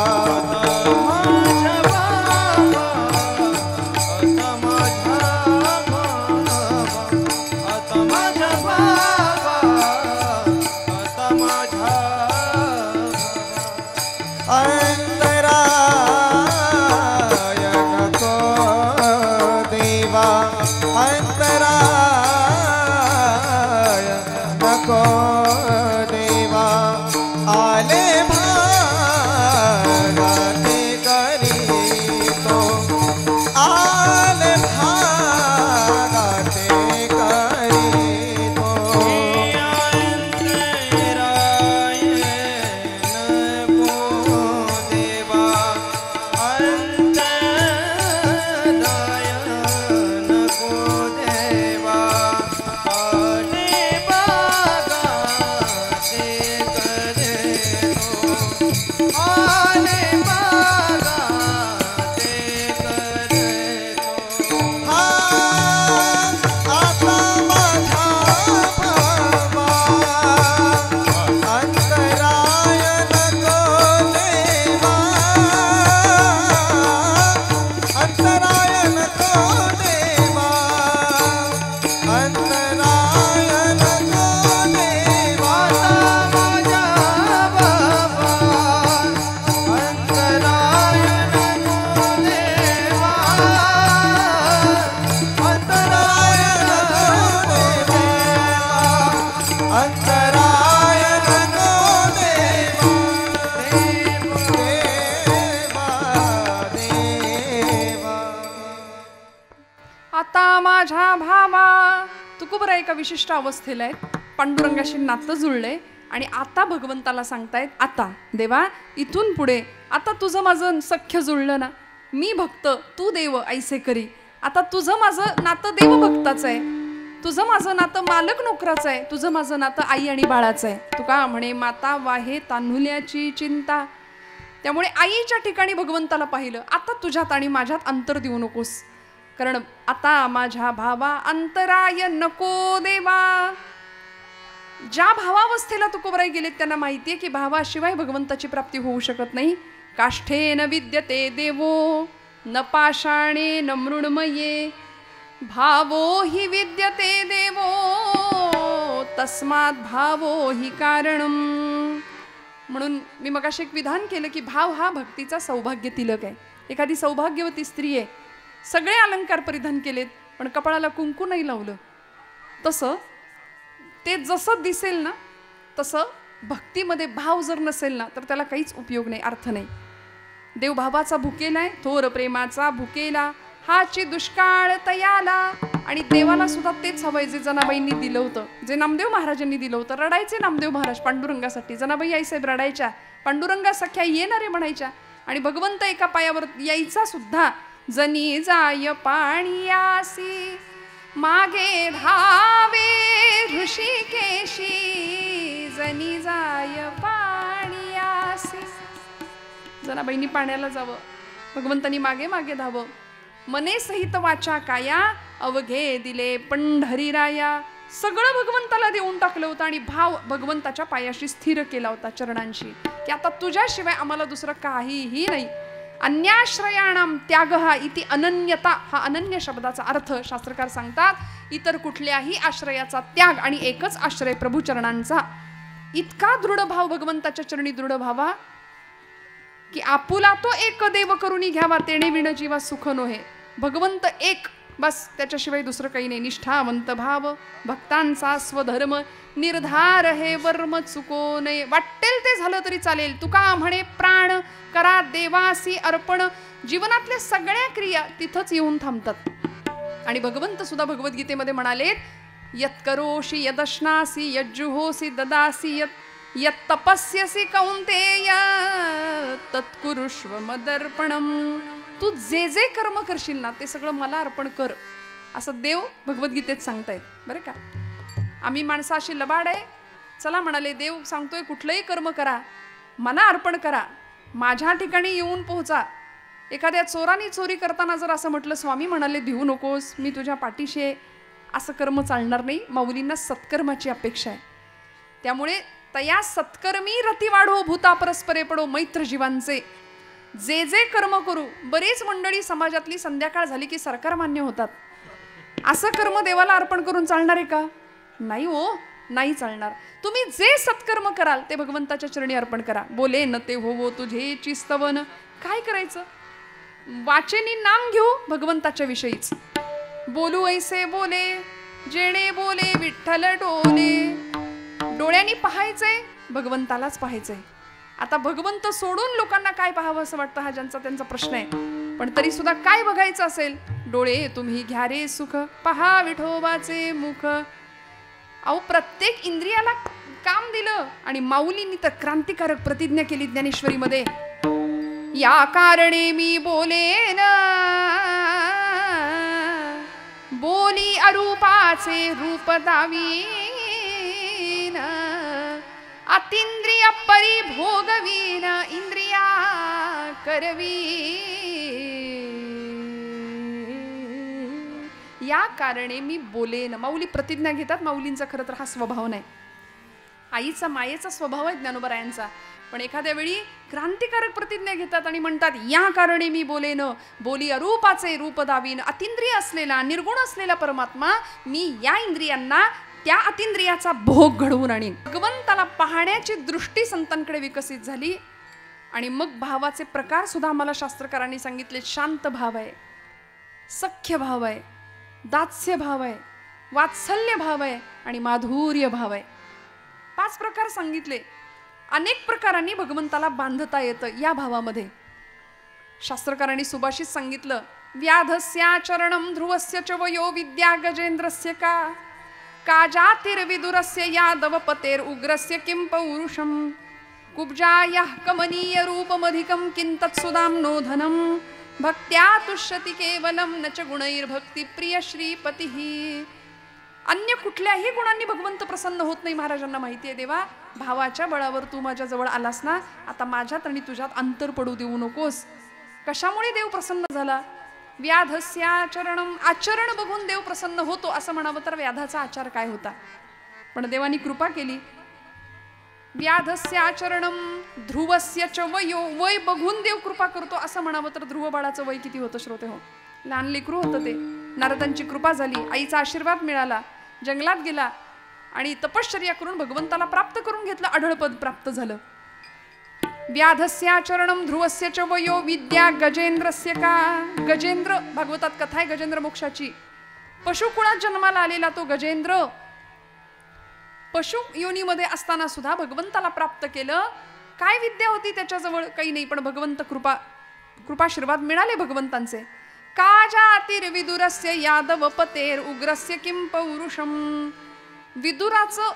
माझ्या भावा. तुकोबराय एका विशिष्ट अवस्थेला आहेत, पांडुरंगाशी नातं जुळलंय आणि आता भगवंताला सांगतायत, आता देवा इथून पुढे आता तुझं माझं सख्य जुळलं ना, मी भक्त तू देव ऐसे करी. आता तुझं माझं नातं देवभक्ताचं आहे, तुझं माझं नातं मालक नोकराचं आहे, तुझं माझं नातं आई आणि बाळाचं आहे. तुका म्हणे माता वाहे तान्हुल्याची चिंता. त्यामुळे आईच्या ठिकाणी भगवंताला पाहिलं, आता तुझ्यात आणि माझ्यात अंतर देऊ नकोस, कारण आता माझ्या भावा अंतराय नको देवा. ज्या भावावस्थेला तुकोबराई गेलेत त्यांना माहितीये की भावाशिवाय भगवंताची प्राप्ती होऊ शकत नाही. काष्ठेन विद्यते देवो न पाषाणे न मृण्मये भावो हि विद्यते देवो तस्मात् भावो हि कारणम. म्हणून मी मगाशी एक विधान केलं की भाव हा भक्तीचा सौभाग्य तिलक आहे. एखादी सौभाग्यवती स्त्री आहे, सगळे अलंकार परिधान केलेत पण कपाळाला कुंकू नाही लावलं, तसं ते जसं दिसेल ना तसं भक्तीमध्ये भाव जर नसेल ना तर त्याला काहीच उपयोग नाही, अर्थ नाही. देव भावाचा भुकेलाय, थोर प्रेमाचा भुकेला हाची दुष्काळ तयाला. आणि देवाला सुद्धा तेच हवंय जे जनाबाईंनी दिलं होतं, जे नामदेव महाराजांनी दिलं होतं. रडायचे नामदेव महाराज पांडुरंगासाठी, जनाबाई आईसाहेब रडायच्या, पांडुरंगा सख्या येणारे म्हणायच्या. आणि भगवंत एका पायावर यायचा सुद्धा. जनी जाय पाणियासी मागे धावे ऋषिकेशी, जनी जाय पाणियासी. जनाबाईंनी पाण्याला जावं, भगवंतांनी मागे मागे धावं. मने सहित वाचा काया अवघे दिले पंढरीराया. सगळं भगवंताला देऊन टाकलं होतं आणि भाव भगवंताच्या पायाशी स्थिर केला होता, चरणांशी, की आता तुझ्याशिवाय आम्हाला दुसरं काहीही नाही. अन्याश्रयाणाम त्याग हा इति अनन्यता. हा अनन्य शब्दाचा अर्थ शास्त्रकार सांगतात, इतर कुठल्याही आश्रयाचा त्याग आणि एकच आश्रय प्रभुचरणांचा. इतका दृढ भाव भगवंताच्या चरणी दृढ व्हावा की आपुला तो एक देव करुणी घ्यावा, तेणे विण जीवा सुख नोहे. भगवंत एक बस, त्याच्याशिवाय दुसरं काही नाही. निष्ठावंत भाव भक्तांचा स्वधर्म निर्धार हे वर्म चुको नये. वाटेल ते झालं तरी चालेल. तुका म्हणे प्राण करा देवासी अर्पण. जीवनातल्या सगळ्या क्रिया तिथंच येऊन थांबतात. आणि भगवंत सुद्धा भगवद्गीतेमध्ये म्हणालेत, यत्करोषि यदश्नासी यज्जुहोसी ददासी यत् तपस्यसी कौंतेय तत्कुरुष्व मदर्पणम. तू जे जे कर्म करशील ना ते सगळं मला अर्पण कर, असं देव भगवद्गीतेत सांगतायत बरं का. आम्ही माणसं अशी लबाड आहे. चला म्हणाले, देव सांगतोय कुठलंही कर्म करा, मला अर्पण करा, माझ्या ठिकाणी येऊन पोहोचा. एखाद्या चोराने चोरी करताना जर असं म्हटलं, स्वामी म्हणाले भिवू नकोस, मी तुझ्या पाठीशी आहे, असं कर्म चालणार नाही. माऊलींना सत्कर्माची अपेक्षा आहे. त्यामुळे तया सत्कर्मी रती वाढो भूता परस्परे पडो मैत्र जीवांचे. जे जे कर्म करू. बरीच मंडळी समाजातली संध्याकाळ झाली की सरकार मान्य होतात. असं कर्म देवाला अर्पण करून चालणार आहे का? नाही हो, नाही चालणार. तुम्ही जे सत्कर्म कराल ते भगवंताच्या चरणी अर्पण करा. बोले न ते होवो तुझे स्तवन. काय करायचं? वाचेनी नाम घेऊ भगवंताच्या विषयीच. बोलू ऐसे बोले जेणे बोले विठ्ठल डोले. डोळ्यांनी पाहायचंय भगवंतालाच पाहायचंय. आता भगवंत सोडून लोकांना काय पाहावं असं वाटतं हा ज्यांचा त्यांचा प्रश्न आहे. पण तरी सुद्धा काय बघायचं असेल? डोळे तुम्ही घ्या रे सुख पहा विठोबाचे मुख. अहो प्रत्येक इंद्रियाला काम दिलं आणि माऊलींनी तर क्रांतिकारक प्रतिज्ञा केली ज्ञानेश्वरीमध्ये. या कारणे मी बोलेन बोली अरूपाचे रूप दावीन. अतिंद्रिय परिभोगवीन इंद्रिया करवी. या कारणे मी बोलेन. माऊली प्रतिज्ञा घेतात. माऊलींचा खरं तर हा स्वभाव नाही. आईचा मायेचा स्वभाव आहे ज्ञानोबरायांचा. पण एखाद्या वेळी क्रांतिकारक प्रतिज्ञा घेतात आणि म्हणतात या कारणे मी बोलेन बोली अरूपाचे रूप दावीन. अतिंद्रिय असलेला निर्गुण असलेला परमात्मा मी या इंद्रियांना त्या अतिंद्रियाचा भोग घडवून आणीन. भगवंताला पाहण्याची दृष्टी संतांकडे विकसित झाली. आणि मग भावाचे प्रकार सुद्धा आम्हाला शास्त्रकारांनी सांगितले. शांत भाव आहे, सख्य भाव आहे, दास्य भाव आहे, वात्सल्य भाव आहे आणि माधुर्य भाव आहे. 5 प्रकार सांगितले. अनेक प्रकारांनी भगवंताला बांधता येतं या भावामध्ये. शास्त्रकारांनी सुभाषित सांगितलं व्याधस्याचरणं ध्रुवस्य च वयो विद्या गजेंद्रस्य का जातिर्विदुरस्य यादवपतेर उग्रस्य किं पौरुषम. कुब्जायाः कमनीय रूपमधिकं किं तत्सुदाम्नो धनं. भक्त्या तुष्यति केवलं न च गुणैर्भक्ती प्रिय श्रीपतिः. अन्य कुठल्याही गुणांनी भगवंत प्रसन्न होत नाही. महाराजांना माहिती आहे देवा भावाच्या बळावर तू माझ्या जवळ आलास ना, आता माझ्यात आणि तुझ्यात अंतर पडू देऊ नकोस. कशामुळे देव प्रसन्न झाला? व्याधस्याचरणं. आचरण बघून देव प्रसन्न होतो असं म्हणावं तर व्याधाचा आचार काय होता? पण देवानी कृपा केली. व्याधस्याचरणं ध्रुवस्य च वयो. वय बघून देव कृपा करतो असं म्हणावं तर ध्रुव बाळाचं वय किती होतं श्रोते हो? लहान लेकरू होतं ते. नारदांची कृपा झाली, आईचा आशीर्वाद मिळाला, जंगलात गेला आणि तपश्चर्या करून भगवंताला प्राप्त करून घेतलं. अढळपद प्राप्त झालं. व्याधस्याचरणं ध्रुवस्य च वयो विद्या गजेंद्रस्य का. गजेंद्र भागवतात कथा आहे गजेंद्र मोक्षाची. पशुकुळात जन्माला आलेला तो गजेंद्र पशु योनीमध्ये असताना सुद्धा भगवंताला प्राप्त केलं. काय विद्या होती त्याच्याजवळ? काही नाही, पण भगवंत कृपाशीर्वाद मिळाले भगवंतांचे. का जातिर्विदुरस्य यादवपतेर उग्रस्य किं पौरुषम. विदुराचं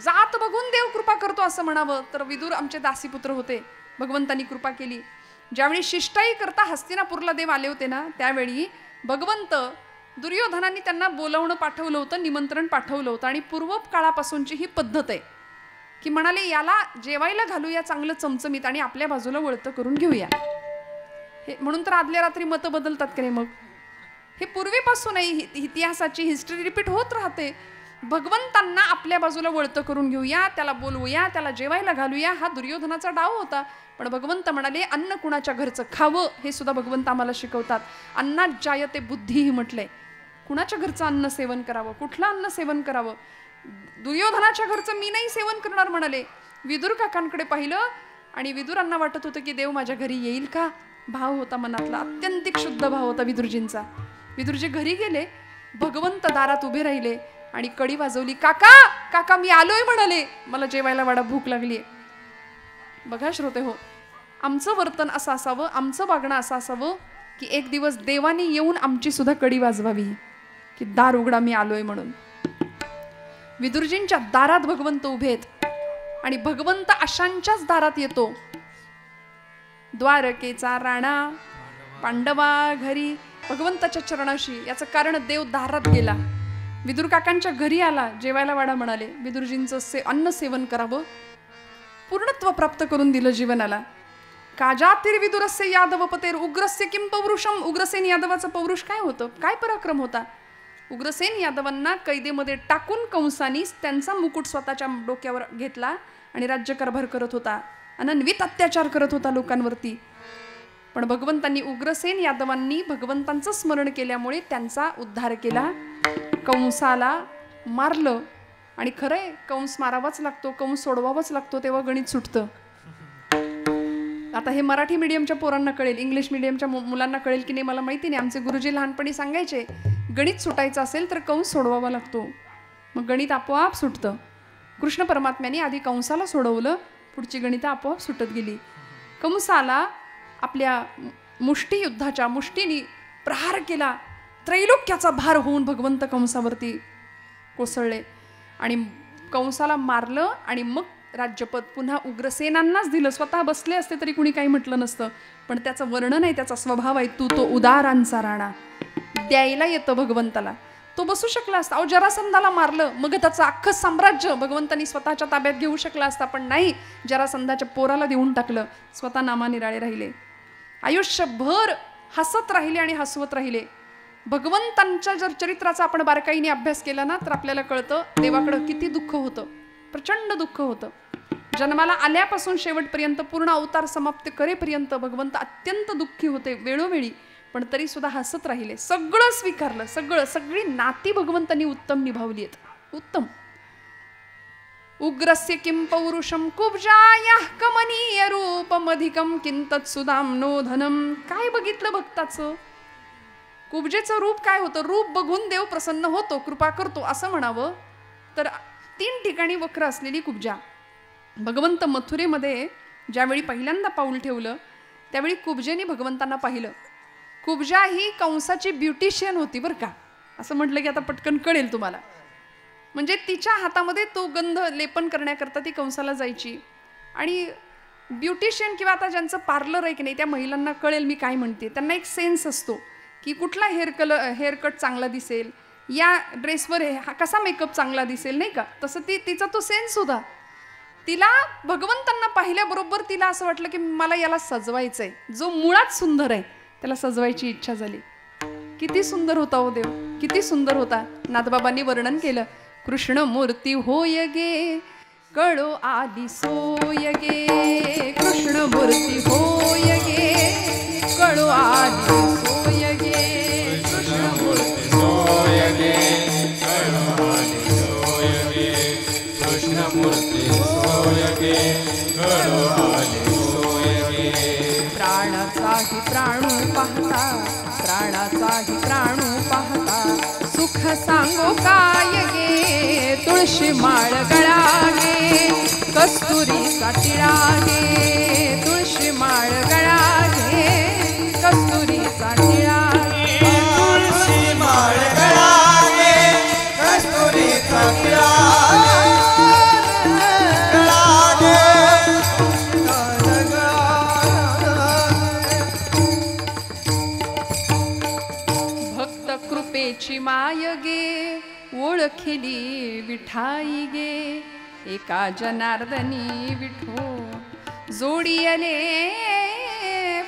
जात बघून देव कृपा करतो असं म्हणावं तर विदुर आमचे दासीपुत्र होते. भगवंतांनी कृपा केली. ज्यावेळी शिष्टाई करता हस्तिनापूरला देव आले होते ना, त्यावेळी भगवंत दुर्योधनांनी त्यांना बोलावणं पाठवलं होतं, निमंत्रण पाठवलं होतं. आणि पूर्व काळापासूनची ही पद्धत आहे की म्हणाले याला जेवायला घालूया चांगलं चमचमीत आणि आपल्या बाजूला वळतं करून घेऊया. हे म्हणून तर आदल्या रात्री मतं बदलतात की नाही? मग हे पूर्वीपासून आहे. इतिहासाची हिस्ट्री रिपीट होत राहते. भगवंतांना आपल्या बाजूला वळतं करून घेऊया, त्याला बोलवूया, त्याला जेवायला घालूया, हा दुर्योधनाचा डाव होता. पण भगवंत म्हणाले अन्न कुणाच्या घरचं खावं हे सुद्धा भगवंत आम्हाला शिकवतात. अन्नात जायते बुद्धीही म्हटलंय. कुणाच्या घरचं अन्न सेवन करावं, कुठलं अन्न सेवन करावं? दुर्योधनाच्या घरचं मी नाही सेवन करणार म्हणाले. विदुर काकांकडे पाहिलं आणि विदुरांना वाटत होतं की देव माझ्या घरी येईल का. भाव होता मनातला, अत्यंतिक शुद्ध भाव होता विदुरजींचा. विदुरजी घरी गेले, भगवंत दारात उभे राहिले आणि कडी वाजवली. काका काका मी आलोय म्हणाले, मला जेवायला वाडा भूक लागलीये. बघा श्रोते हो, आमचं वर्तन असं असावं, आमचं वागणं असं असावं की एक दिवस देवानी येऊन आमची सुद्धा कडी वाजवावी की दार उघडा मी आलोय म्हणून. विदुरजींच्या दारात भगवंत उभे आहेत आणि भगवंत अशांच्याच दारात येतो. द्वारकेचा राणा पांडवा घरी भगवंताच्या चरणाशी. याचं कारण देव दारात गेला, विदुर काकांच्या घरी आला, जेवायला वाडा म्हणाले. विदुरजींचं अन्न सेवन करावं, पूर्णत्व प्राप्त करून दिलं जीवनाला. काजातिर्विदुरस्य यादवपतेर उग्रस्य किं पौरुषम. उग्रसेन यादवाचं पौरुष काय होतं, काय पराक्रम होता? उग्रसेन यादवांना कैदेमध्ये टाकून कंसानी त्यांचा मुकुट स्वतःच्या डोक्यावर घेतला आणि राज्यकारभार करत होता, अनन्वित अत्याचार करत होता लोकांवरती. पण भगवंतांनी, उग्रसेन यादवांनी भगवंतांचं स्मरण केल्यामुळे त्यांचा उद्धार केला. कंसाला मारलं. आणि खरंय, कंस मारावाच लागतो, कंस सोडवावाच लागतो, तेव्हा गणित सुटतं. आता हे मराठी मीडियमच्या पोरांना कळेल, इंग्लिश मीडियमच्या मुलांना कळेल की नाही मला माहिती नाही. आमचे गुरुजी लहानपणी सांगायचे, गणित सुटायचं असेल तर कंस सोडवावा लागतो, मग गणित आपोआप सुटतं. कृष्ण परमात्म्याने आधी कंसाला सोडवलं, पुढची गणितं आपोआप सुटत गेली. कंसाला आपल्या मुष्टी युद्धाच्या मुष्टीने प्रहार केला. त्रैलोक्याचा भार होऊन भगवंत कंसावरती कोसळले आणि कंसाला मारलं. आणि मग राज्यपद पुन्हा उग्रसेनांनाच दिलं. स्वतः बसले असते तरी कुणी काही म्हटलं नसतं, पण त्याचं वर्णन आहे, त्याचा स्वभाव आहे, तू तो उदारांचा राणा, द्यायला येतं भगवंताला. तो बसू शकला असता. अहो, जरासंधाला मारलं, मग त्याचं अख्खं साम्राज्य भगवंतांनी स्वतःच्या ताब्यात घेऊ शकला असता, पण नाही, जरासंधाच्या पोराला देऊन टाकलं. स्वतः नामानिराळे राहिले, आयुष्यभर हसत राहिले आणि हसवत राहिले. भगवंतांच्या जर चरित्राचा आपण बारकाईने अभ्यास केला ना तर आपल्याला कळतं देवाकडं किती दुःख होतं, प्रचंड दुःख होतं. जन्माला आल्यापासून शेवटपर्यंत, पूर्ण अवतार समाप्त करेपर्यंत भगवंत अत्यंत दुःखी होते वेळोवेळी, पण तरी सुद्धा हसत राहिले. सगळं स्वीकारलं, सगळी नाती भगवंतांनी उत्तम निभावली आहेत, उत्तम. उग्रस्य किं पौरुषम कुब्जायाः कमनीय रूपमधिकं किंतत् सुदाम्नो धनम. काय बघितलं भक्ताचं? कुब्जेचं रूप काय होतं? रूप बघून देव प्रसन्न होतो, कृपा करतो असं म्हणावं तर 3 ठिकाणी वक्र असलेली कुब्जा. भगवंत मथुरेमध्ये ज्यावेळी पहिल्यांदा पाऊल ठेवलं त्यावेळी कुब्जेने भगवंतांना पाहिलं. कुब्जा ही कंसाची ब्युटिशियन होती बरं का, असं म्हटलं की आता पटकन कळेल तुम्हाला. म्हणजे तिच्या हातामध्ये तो गंध लेपन करण्याकरता ती कंसाला जायची. आणि ब्युटिशियन किंवा आता ज्यांचं पार्लर आहे की नाही त्या महिलांना कळेल मी काय म्हणते. त्यांना एक सेन्स असतो की कुठला हेअरकट चांगला दिसेल, या ड्रेसवर कसा मेकअप चांगला दिसेल, नाही का. तसं तिचा तो सेन्स होता. तिला भगवंतांना पाहिल्याबरोबर तिला असं वाटलं की मला याला सजवायचं आहे, जो मुळात सुंदर आहे त्याला सजवायची इच्छा झाली. किती सुंदर होता हो देव, किती सुंदर होता. नाथबाबांनी वर्णन केलं, कृष्ण मूर्ती होय गे कळो आली सोय गे, कृष्ण मूर्ती होय गे कळो आली सोय गे, कृष्ण मूर्ती सोय गे कळो आली सोय गे, कृष्ण मूर्ती सोय गे कळो आली सोय गे. प्राणाचाही प्राणू पाहता, प्राणाचाही प्राणू पाहता, सुख सांगो काय गे, तुळशी माळ गळा गे, कस्तुरीचा टिळा गे, तुळशी माळ गळा गे, कस्तुरीचा टिळा गे, तुळशी माळ गळा गे, कस्तुरीचा टिळा कृपेची माय गे, ओळखिली विठाई गे, एका जनार्दनी विठो जोडियले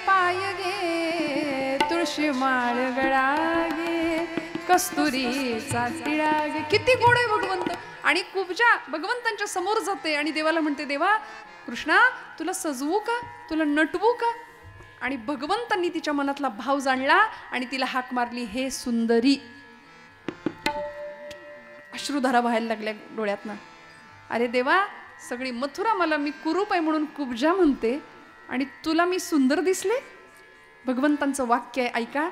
पाय गे, तुळशी माळ गळा गे, कस्तुरीचा टिळा गे. किती गोड आहे भगवंत. आणि कुब्जा भगवंतांच्या समोर जाते आणि देवाला म्हणते, देवा कृष्णा तुला सजवू का, तुला नटवू का. आणि भगवंतांनी तिच्या मनातला भाव जाणला आणि तिला हाक मारली, हे सुंदरी. अश्रुधारा व्हायला लागल्या डोळ्यातनं. अरे देवा, सगळी मथुरा मला मी कुरूप आहे म्हणून कुब्जा म्हणते आणि तुला मी सुंदर दिसले. भगवंतांचं वाक्य आहे, ऐका.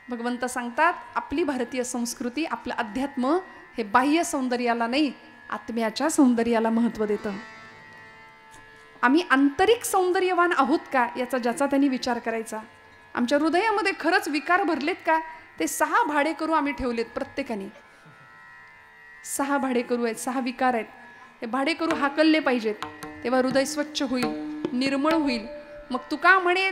भगवंत सांगतात, आपली भारतीय संस्कृती, आपलं अध्यात्म हे बाह्य सौंदर्याला नाही, आत्म्याच्या सौंदर्याला महत्त्व देतं. आम्ही आंतरिक सौंदर्यवान आहोत का याचा ज्याचा त्यांनी विचार करायचा. आमच्या हृदयामध्ये खरंच विकार भरलेत का. ते 6 भाडेकरू आम्ही ठेवलेत प्रत्येकाने. 6 भाडेकरू आहेत, 6 विकार आहेत. हे भाडेकरू हाकलले पाहिजेत, तेव्हा हृदय स्वच्छ होईल, निर्मळ होईल. मग तुका म्हणे,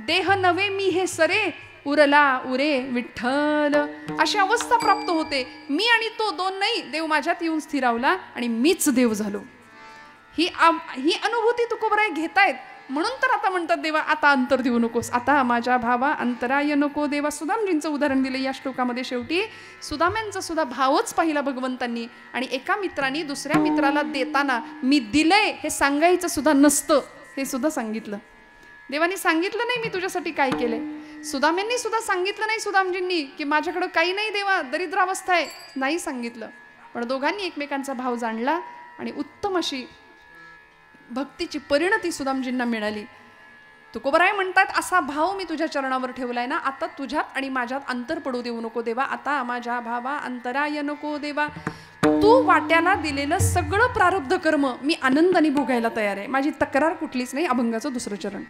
देह नवे मी हे सरे, उरला उरे विठ्ठल. अशी अवस्था प्राप्त होते. मी आणि तो दोन नाही, देव माझ्यात येऊन स्थिरावला आणि मीच देव झालो. ही अनुभूती तुकोबराय घेतायत. म्हणून तर आता म्हणतात देवा आता अंतर देऊ नकोस, आता माझ्या भावा अंतराय नको देवा. सुदामजींचं उदाहरण दिलं या श्लोकामध्ये. शेवटी सुदाम्यांचा सुद्धा भावच पाहिला भगवंतांनी, आणि एका मित्राने दुसऱ्या मित्राला देताना मी दिलंय हे सांगायचं सुद्धा नसतं हे सुद्धा सांगितलं. देवानी सांगितलं नाही मी तुझ्यासाठी काय केलंय. सुदाम्यांनी सुद्धा सांगितलं नाही सुदामजींनी की माझ्याकडं काही नाही देवा, दरिद्रावस्था आहे, नाही सांगितलं. पण दोघांनी एकमेकांचा भाव जाणला आणि उत्तम अशी भक्तीची परिणती सुदामजींना मिळाली. तुकोबराय म्हणतात असा भाव मी तुझ्या चरणावर ठेवलाय ना, आता तुझ्यात आणि माझ्यात अंतर पडू देऊ नको देवा. आता माझ्या भावा अंतराय नको देवा. तू वाट्याला दिलेलं सगळं प्रारब्ध कर्म मी आनंदाने भोगायला तयार आहे. माझी तक्रार कुठलीच नाही. अभंगाचं दुसरं चरण.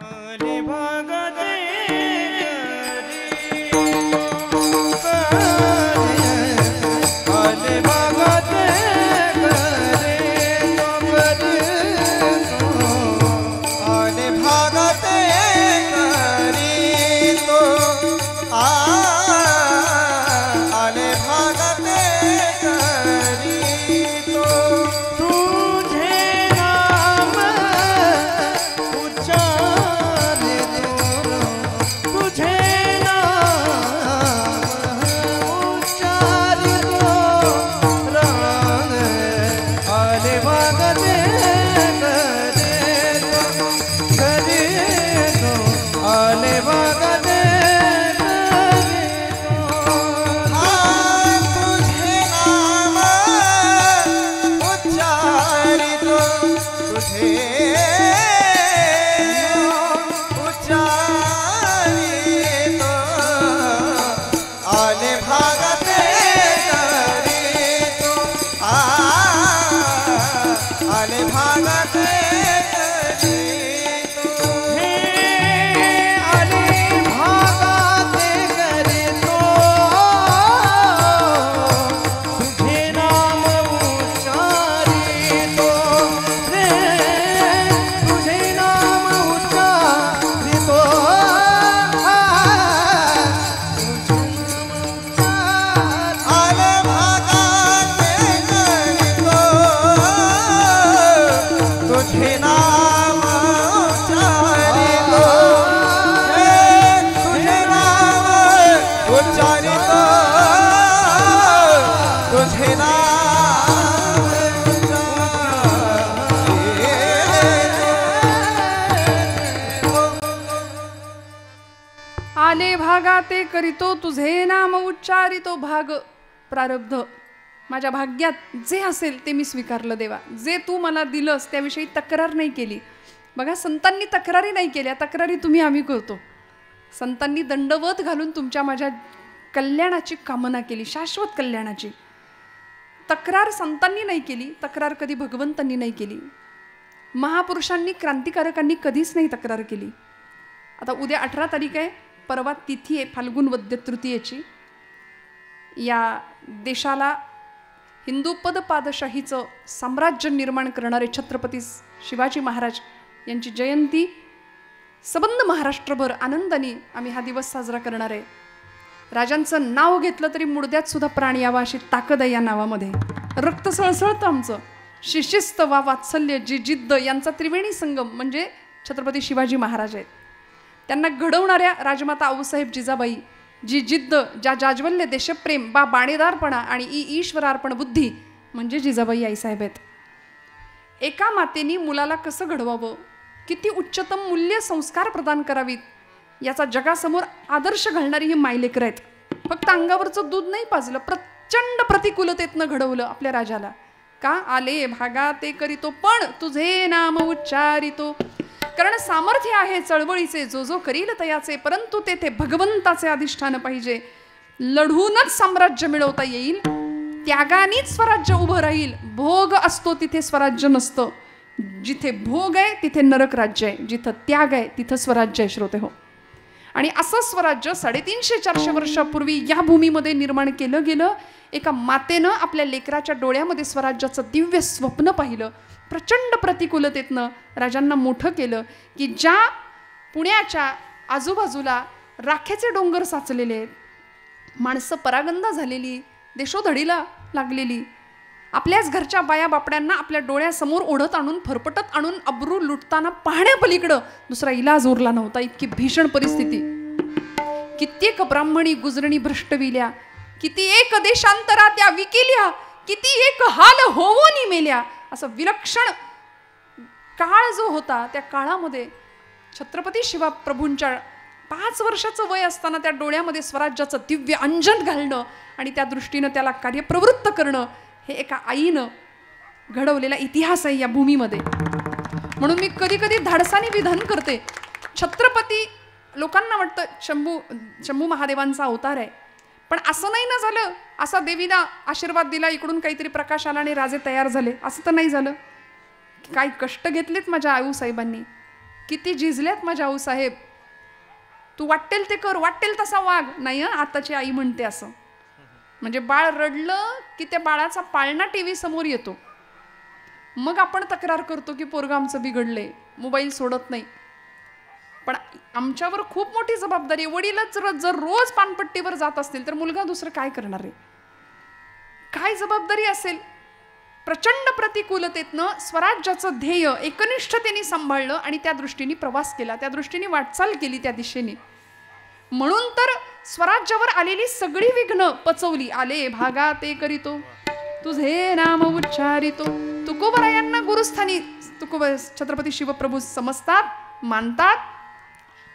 आले भागा ते करीतो तुझे नाम उच्चारितो. भाग प्रारब्ध माझ्या भाग्यात जे असेल ते मी स्वीकारलं देवा. जे तू मला दिलंस त्याविषयी तक्रार नाही केली. बघा संतांनी तक्रारी नाही केल्या, तक्रारी तुम्ही आम्ही करतो. संतांनी दंडवत घालून तुमच्या माझ्या कल्याणाची कामना केली, शाश्वत कल्याणाची. तक्रार संतांनी नाही केली, तक्रार कधी भगवंतांनी नाही केली. महापुरुषांनी क्रांतिकारकांनी कधीच नाही तक्रार केली. आता उद्या 18 तारीख आहे, परवा तिथी आहे फाल्गुन वद्य तृतीयेची. या देशाला हिंदू पदपादशाहीचं साम्राज्य निर्माण करणारे छत्रपती शिवाजी महाराज यांची जयंती सबंध महाराष्ट्रभर आनंदाने आम्ही हा दिवस साजरा करणार आहे. राजांचं नाव घेतलं तरी मुडद्यात सुद्धा प्राण यावा अशी ताकद आहे या नावामध्ये. रक्त सळसळतं आमचं. शिशिस्त वा वात्सल्य जी जिद्द यांचा त्रिवेणी संगम म्हणजे छत्रपती शिवाजी महाराज आहेत. त्यांना घडवणाऱ्या राजमाता आऊसाहेब जिजाबाई, जी जिद्द, ज्या जाज्वल्य देशप्रेम, बा बाणेदारपणा आणि ईश्वरार्पण बुद्धी म्हणजे जिजाबाई आईसाहेब आहेत. एका मातेनी मुलाला कसं घडवावं, किती उच्चतम मूल्य संस्कार प्रदान करावीत याचा जगासमोर आदर्श घालणारी ही मायलेकर आहेत. फक्त अंगावरचं दूध नाही पाजलं, प्रचंड प्रतिकूलतेतनं घडवलं आपल्या राजाला. का आले भागा ते करीतो पण तुझे नाम उच्चारितो. कारण सामर्थ्य आहे चळवळीचे, जो जो करील तयाचे, परंतु तेथे भगवंताचे अधिष्ठान पाहिजे. लढूनच साम्राज्य मिळवता येईल, त्यागानेच स्वराज्य उभं राहील. भोग असतो तिथे स्वराज्य नसतं. जिथे भोग आहे तिथे नरक राज्य आहे, जिथं त्याग आहे तिथं स्वराज्य आहे. श्रोते हो, आणि असं स्वराज्य 350-400 वर्षापूर्वी या भूमीमध्ये निर्माण केलं गेलं. एका मातेनं आपल्या लेकराच्या डोळ्यामध्ये स्वराज्याचं दिव्य स्वप्न पाहिलं. प्रचंड प्रतिकूलतेतनं राजांना मोठं केलं की ज्या पुण्याच्या आजूबाजूला राखेचे डोंगर साचलेले आहेत, माणसं परागंदा झालेली, देशोधडीला लागलेली, आपल्याच घरच्या बाया बापड्यांना आपल्या डोळ्यासमोर ओढत आणून फरफटत आणून अब्रू लुटताना पाहण्यापलीकडं दुसरा इलाज उरला नव्हता. इतकी भीषण परिस्थिती. कित्येक ब्राह्मणी गुजरणी भ्रष्टविल्या, किती एक देशांतरा त्या विकिल्या, किती एक हाल होवोनी मेल्या. असं विलक्षण काळ जो होता, त्या काळामध्ये छत्रपती शिवप्रभूंच्या 5 वर्षाचं वय असताना त्या डोळ्यामध्ये स्वराज्याचं दिव्य अंजन घालणं आणि त्या दृष्टीनं त्याला कार्यप्रवृत्त करणं, हे एका आईनं घडवलेला इतिहास आहे या भूमीमध्ये. म्हणून मी कधी कधी धाडसाने विधान करते, छत्रपती लोकांना वाटतं शंभू महादेवांचा अवतार आहे, पण असं नाही ना झालं. असा देवीला आशीर्वाद दिला, इकडून काहीतरी प्रकाश आला आणि राजे तयार झाले, असं तर नाही झालं. काय कष्ट घेतलेत माझ्या आऊसाहेबांनी, किती झिजल्यात माझ्या आऊसाहेब. तू वाटेल ते कर, वाटेल तसा वाग. नाही आताची आई म्हणते असं. म्हणजे बाळ रडलं की त्या बाळाचा पाळणा टीव्ही समोर येतो, मग आपण तक्रार करतो की पोरगं आमचं बिघडलंय, मोबाईल सोडत नाही. पण आमच्यावर खूप मोठी जबाबदारी आहे. वडीलच जर रोज पानपट्टीवर जात असतील तर मुलगा दुसरं काय करणार आहे? काय जबाबदारी असेल? प्रचंड प्रतिकूलतेतनं स्वराज्याचं ध्येय एकनिष्ठतेने सांभाळलं आणि त्या दृष्टीने प्रवास केला, त्या दृष्टीने वाटचाल केली त्या दिशेने. म्हणून तर स्वराज्यावर आलेली सगळी विघ्न पचवली. आले भागा ते करीतो, तुझे नाम उच्चारितो. तुकोबरायांना गुरुस्थानी छत्रपती शिवप्रभू समजतात, मानतात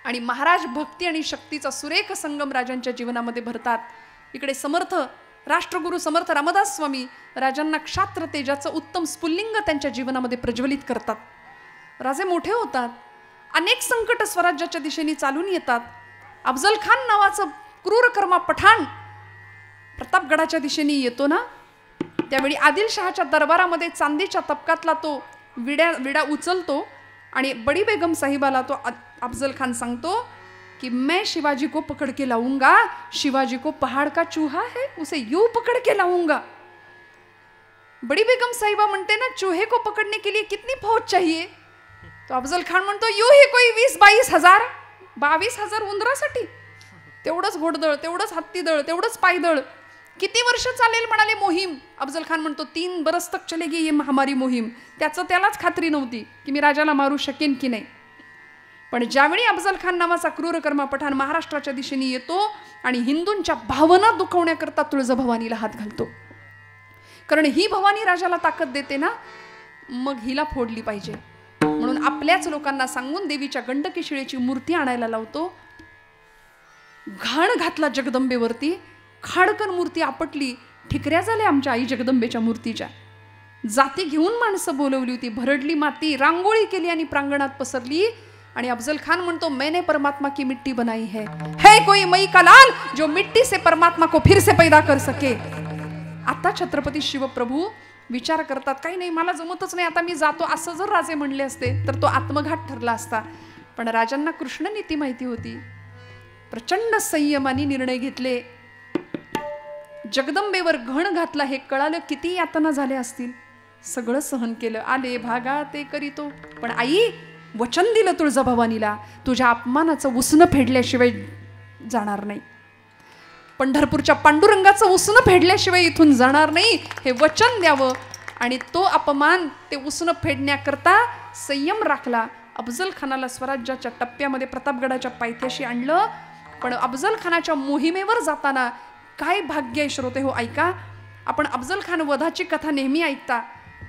आणि महाराज भक्ती आणि शक्तीचा सुरेख संगम राजांच्या जीवनामध्ये भरतात. इकडे समर्थ राष्ट्रगुरु समर्थ रामदास स्वामी राजांना क्षात्र तेजाचं उत्तम स्फुल्लिंग त्यांच्या जीवनामध्ये प्रज्वलित करतात. राजे मोठे होतात, अनेक संकट स्वराज्याच्या दिशेने चालून येतात. अफजल खान नावाचं क्रूरकर्मा पठाण प्रतापगडाच्या दिशेने येतो ना, त्यावेळी आदिलशहाच्या दरबारामध्ये चांदीच्या तबकातला तो विडा उचलतो आणि बडी बेगम साहिबाला तो अफजल खान सांगतो कि मैं शिवाजी को पकड़ के लाऊंगा, शिवाजी को पहाड़ का चूहा है, उसे यूं पकड़ के लाऊंगा. बड़ी बेगम साहिबा म्हणते ना, चूहे को पकड़ने के लिए कितनी फौज चाहिए? तो अफजल खान म्हणतो, यू ही कोई 20-22 हजार, 22,000 उंदरासाठी. तेवढंच घोडदळ, तेवढंच हत्तीदळ, तेवढंच पायदळ. किती वर्ष चालेल म्हणाले मोहीम? अफजल खान म्हणतो 3 बरस तक चलेगी ये हमारी मोहीम. त्याचं त्यालाच खात्री नव्हती की मी राजाला मारू शकेन की नाही. पण ज्यावेळी अफजल खान नावाचा क्रूरकर्मा पठाण महाराष्ट्राच्या दिशेने येतो आणि हिंदूंच्या भावना दुखवण्याकरता तुळजाभवानीला हात घालतो, कारण ही भवानी राजाला ताकद देते ना, मग हिला फोडली पाहिजे म्हणून आपल्याच लोकांना सांगून देवीच्या गंडकी शिळेची मूर्ती आणायला लावतो. घाण घातला जगदंबेवरती, खाडकन मूर्ती आपटली, ठिकऱ्या झाल्या आमच्या आई जगदंबेच्या मूर्तीच्या. जाती घेऊन माणसं बोलवली होती, भरडली माती, रांगोळी केली आणि प्रांगणात पसरली. आणि अफजल खान म्हणतो, मैंने परमात्मा की मिट्टी बनाई है कोई मई का लाल जो मिट्टी से परमात्मा को फिर से पैदा कर सके. आता छत्रपती शिवप्रभू विचार करतात, काही नाही मला जमतच नाही, आता मी जातो. असं जर राजे म्हणले असते तर तो आत्मघात ठरला असता. पण राजांना कृष्ण नीती माहिती होती. प्रचंड संयमाने निर्णय घेतले. जगदंबेवर घण घातला हे कळालं, किती यातना झाल्या असतील. सगळं सहन केलं. आले भागा ते करीतो. पण आई वचन दिलं तुळजाभवानीला, तुझ्या अपमानाचं उसनं फेडल्याशिवाय जाणार नाही. पंढरपूरच्या पांडुरंगाचं उसनं फेडल्याशिवाय इथून जाणार नाही, हे वचन द्यावं. आणि तो अपमान, ते उसनं फेडण्याकरता संयम राखला. अफजल खानाला स्वराज्याच्या टप्प्यामध्ये प्रतापगडाच्या पायथ्याशी आणलं. पण अफजल खानाच्या मोहिमेवर जाताना काय भाग्य आहे श्रोते हो, ऐका. आपण अफजल खान वधाची कथा नेहमी ऐकता,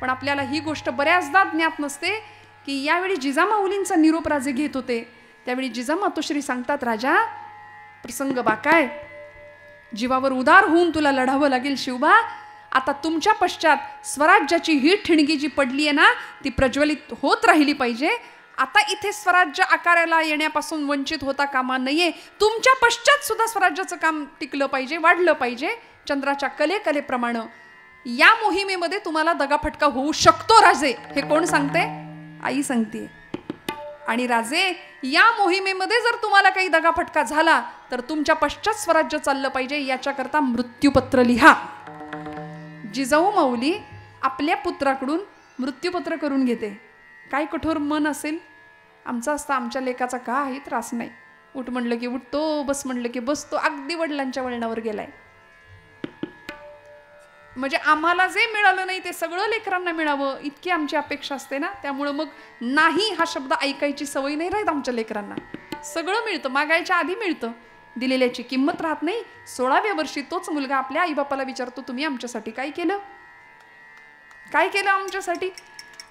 पण आपल्याला ही गोष्ट बऱ्याचदा ज्ञात नसते की यावेळी जिजामाऊलींचा निरोप राजे घेत होते. त्यावेळी जिजामातोश्री सांगतात, राजा प्रसंग बाकाय, जीवावर उदार होऊन तुला लढावं लागेल शिवबा. आता तुमच्या पश्चात स्वराज्याची ही ठिणगी जी पडली आहे ना, ती प्रज्वलित होत राहिली पाहिजे. आता इथे स्वराज्य आकाराला येण्यापासून वंचित होता कामा नये. तुमच्या पश्चात सुद्धा स्वराज्याचं काम टिकलं पाहिजे, वाढलं पाहिजे चंद्राच्या कलेप्रमाणे. या मोहिमेमध्ये तुम्हाला दगाफटका होऊ शकतो राजे. हे कोण सांगते? आई सांगते. आणि राजे, या मोहिमेमध्ये जर तुम्हाला काही दगाफटका झाला तर तुमच्या पश्चात स्वराज्य चाललं पाहिजे, याच्याकरता मृत्यूपत्र लिहा. जिजाऊ माऊली आपल्या पुत्राकडून मृत्यूपत्र करून घेते. काय कठोर मन असेल आमचं असतं, आमच्या लेकाचा काही त्रास नाही. उठ म्हणलं की उठतो, बस म्हणलं की बसतो, अगदी वडिलांच्या वळणावर गेलाय. म्हणजे आम्हाला जे मिळालं नाही ते सगळं लेकरांना मिळावं इतकी आमची अपेक्षा असते ना. त्यामुळं मग नाही हा शब्द ऐकायची सवय नाही राहत आमच्या लेकरांना. सगळं मिळतं, मागायच्या आधी मिळतं, दिलेल्याची किंमत राहत नाही. 16व्या वर्षी तोच मुलगा आपल्या आईबापाला विचारतो, तुम्ही आमच्यासाठी काय केलं, काय केलं आमच्यासाठी.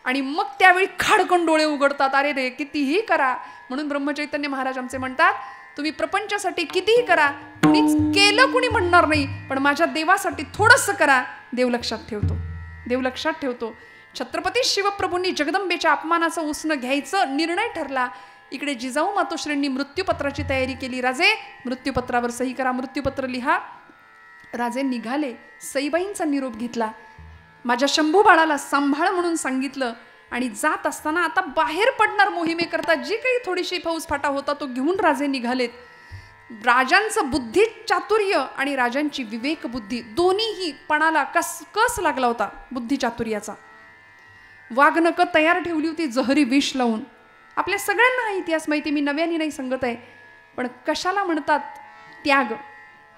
आणि मग त्यावेळी खाडकन डोळे उघडतात, अरे रे कितीही करा. म्हणून ब्रह्मचैतन्य महाराज आमचे म्हणतात, तुम्ही प्रपंचासाठी कितीही करा, कुणीच केलं कुणी म्हणणार नाही, पण माझ्या देवासाठी थोडंसं करा, देव लक्षात ठेवतो, देव लक्षात ठेवतो. छत्रपती शिवप्रभूंनी जगदंबेच्या अपमानाचं उसनं घ्यायचं निर्णय ठरला. इकडे जिजाऊ मातोश्रींनी मृत्यूपत्राची तयारी केली. राजे मृत्यूपत्रावर सही करा, मृत्यूपत्र लिहा. राजे निघाले, सईबाईंचा निरोप घेतला, माझ्या शंभू बाळाला सांभाळ म्हणून सांगितलं. आणि जात असताना आता बाहेर पडणार मोहिमेकरता जी काही थोडीशी फौज फाटा होता तो घेऊन राजे निघालेत. राजांचं बुद्धी चातुर्य आणि राजांची विवेक बुद्धी दोन्हीही पणाला कस लागला होता बुद्धी चातुर्याचा. वाघनकं तयार ठेवली होती जहरी विष लावून. आपल्या सगळ्यांना हा इतिहास माहिती, मी नव्याने नाही सांगत आहे. पण कशाला म्हणतात त्याग,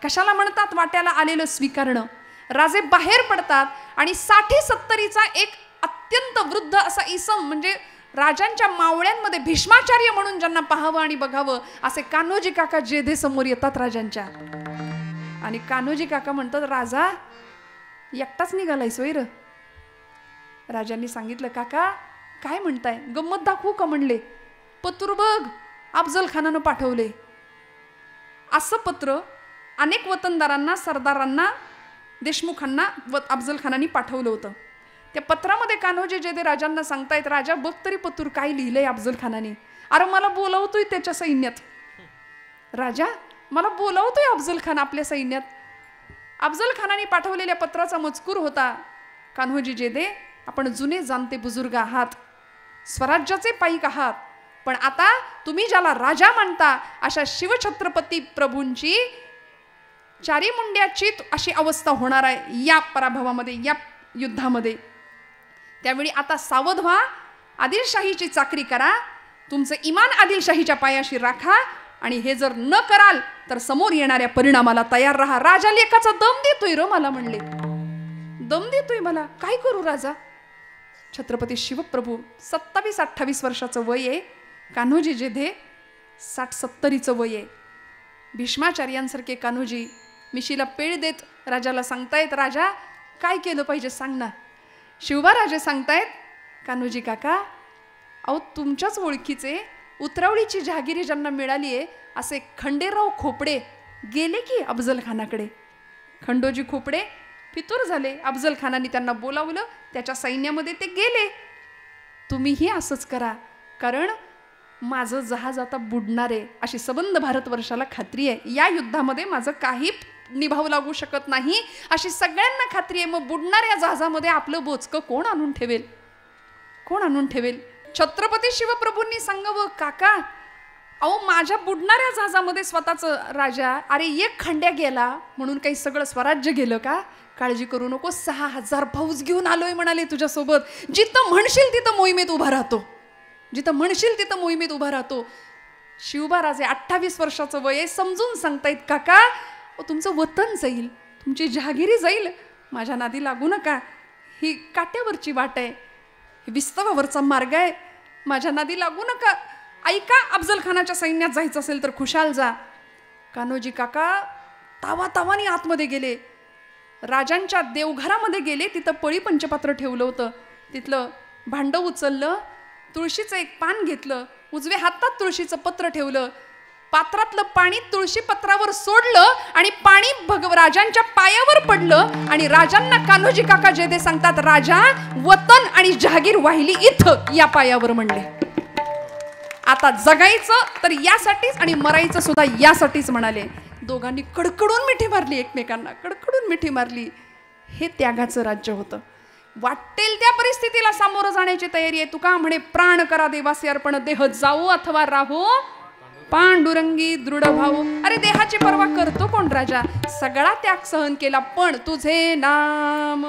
कशाला म्हणतात वाट्याला आलेलं स्वीकारणं. राजे बाहेर पडतात आणि 60-70चा एक अत्यंत वृद्ध असा इसम, म्हणजे राजांच्या मावळ्यांमध्ये भीष्माचार्य म्हणून ज्यांना पाहावं आणि बघावं असे कान्होजी काका जेधे समोर येतात राजांच्या. आणि कान्होजी काका म्हणतात, राजा एकटाच निघालाय सोयर. राजांनी सांगितलं, काका काय म्हणताय, गंमत दाखवू का म्हणले. पत्र बघ अफजल खानानं पाठवले. असं पत्र अनेक वतनदारांना, सरदारांना, देशमुखांना अफजल खानाने पाठवलं होतं. त्या पत्रामध्ये कान्होजी जेधे राजांना सांगतायत, राजा बघ तरी पत्र काय लिहिलंय अफजल खानाने. अरे मला बोलावतोय त्याच्या सैन्यात, राजा मला बोलावतोय अफजल खान आपल्या सैन्यात. अफजल खानाने पाठवलेल्या पत्राचा मजकूर होता, कान्होजी जेधे आपण जुने जाणते बुजुर्ग आहात, स्वराज्याचे पाईक आहात, पण आता तुम्ही ज्याला राजा मानता अशा शिवछत्रपती प्रभूंची चारी मुंड्याची अशी अवस्था होणार आहे या पराभवामध्ये, या युद्धामध्ये. त्यावेळी आता सावध व्हा, आदिलशाहीची चाकरी करा, तुमचं इमान आदिलशाहीच्या पायाशी राखा, आणि हे जर न कराल तर समोर येणाऱ्या परिणामाला तयार राहा. राजा लेखाचा दम देतोय र मला, म्हणले दम देतोय मला, काय करू राजा. छत्रपती शिवप्रभू 27-28 वर्षाचं वय आहे, कान्होजी जेधे 60-70चं वय आहे. भीष्माचार्यांसारखे कान्होजी मिशीला पेळ देत राजाला सांगतायत, राजा काय केलं पाहिजे सांग ना. शिवबाराजे सांगतायत, कान्होजी काका अहो तुमच्याच ओळखीचे उतरावळीची जहागिरी ज्यांना मिळाली आहे असे खंडेराव खोपडे गेले की अफजल खानाकडे. खंडोजी खोपडे फितूर झाले, अफजल खानाने त्यांना बोलावलं, त्याच्या सैन्यामध्ये ते गेले. तुम्हीही असंच करा, कारण माझं जहाज आता बुडणार आहे अशी सबंध भारतवर्षाला खात्री आहे. या युद्धामध्ये माझं काही निभाव लागू शकत नाही अशी सगळ्यांना खात्री आहे. मग बुडणाऱ्या जहाजामध्ये आपलं बोचकं कोण आणून ठेवेल, कोण आणून ठेवेल. छत्रपती शिवप्रभूंनी सांगावं, काका अहो माझ्या बुडणाऱ्या जहाजामध्ये स्वतःचं राजा, अरे एक खंड्या गेला म्हणून काही सगळं स्वराज्य गेलं का. काळजी करू नको, 6000 फौज घेऊन आलोय म्हणाले तुझ्यासोबत. जिथं म्हणशील तिथं मोहिमेत उभा राहतो, जिथं म्हणशील तिथं मोहिमेत उभा राहतो. शिवबाराजे 28 वर्षाचं वय आहे, समजून सांगतायत, काका तुमचं वतन जाईल, तुमची जहागिरी जाईल, माझ्या नादी लागू नका. ही काट्यावरची वाट आहे, ही विस्तवावरचा मार्ग आहे, माझ्या नादी लागू नका. ऐका, अफजल खानाच्या सैन्यात जायचं असेल तर खुशाल जा. कान्होजी काका तावातावानी आतमध्ये गेले, राजांच्या देवघरामध्ये गेले. तिथं पळी पंचपात्र ठेवलं होतं, तिथलं भांडं उचललं, तुळशीचं एक पान घेतलं, उजव्या हातात तुळशीचं पत्र ठेवलं, पात्रातलं पाणी तुळशी पत्रावर सोडलं आणि पाणी राजांच्या पायावर पडलं. आणि राजांना कान्होजी काका जेधे सांगतात, राजा वतन आणि जहागीर वाहिली इथं या पायावर म्हणले. आता जगायचं तर यासाठीच आणि मरायचं सुद्धा यासाठीच म्हणाले. दोघांनी कडकडून मिठी मारली, एकमेकांना कडकडून मिठी मारली. हे त्यागाचं राज्य होतं. वाटेल त्या परिस्थितीला सामोरं जाण्याची तयारी आहे. तुका म्हणे, प्राण करा देवासे अर्पण, देह जाऊ अथवा राहू पांडुरंगी दृढ भाऊ. अरे देहाची पर्वा करतो कोण राजा, सगळा त्याग सहन केला, पण तुझे नाम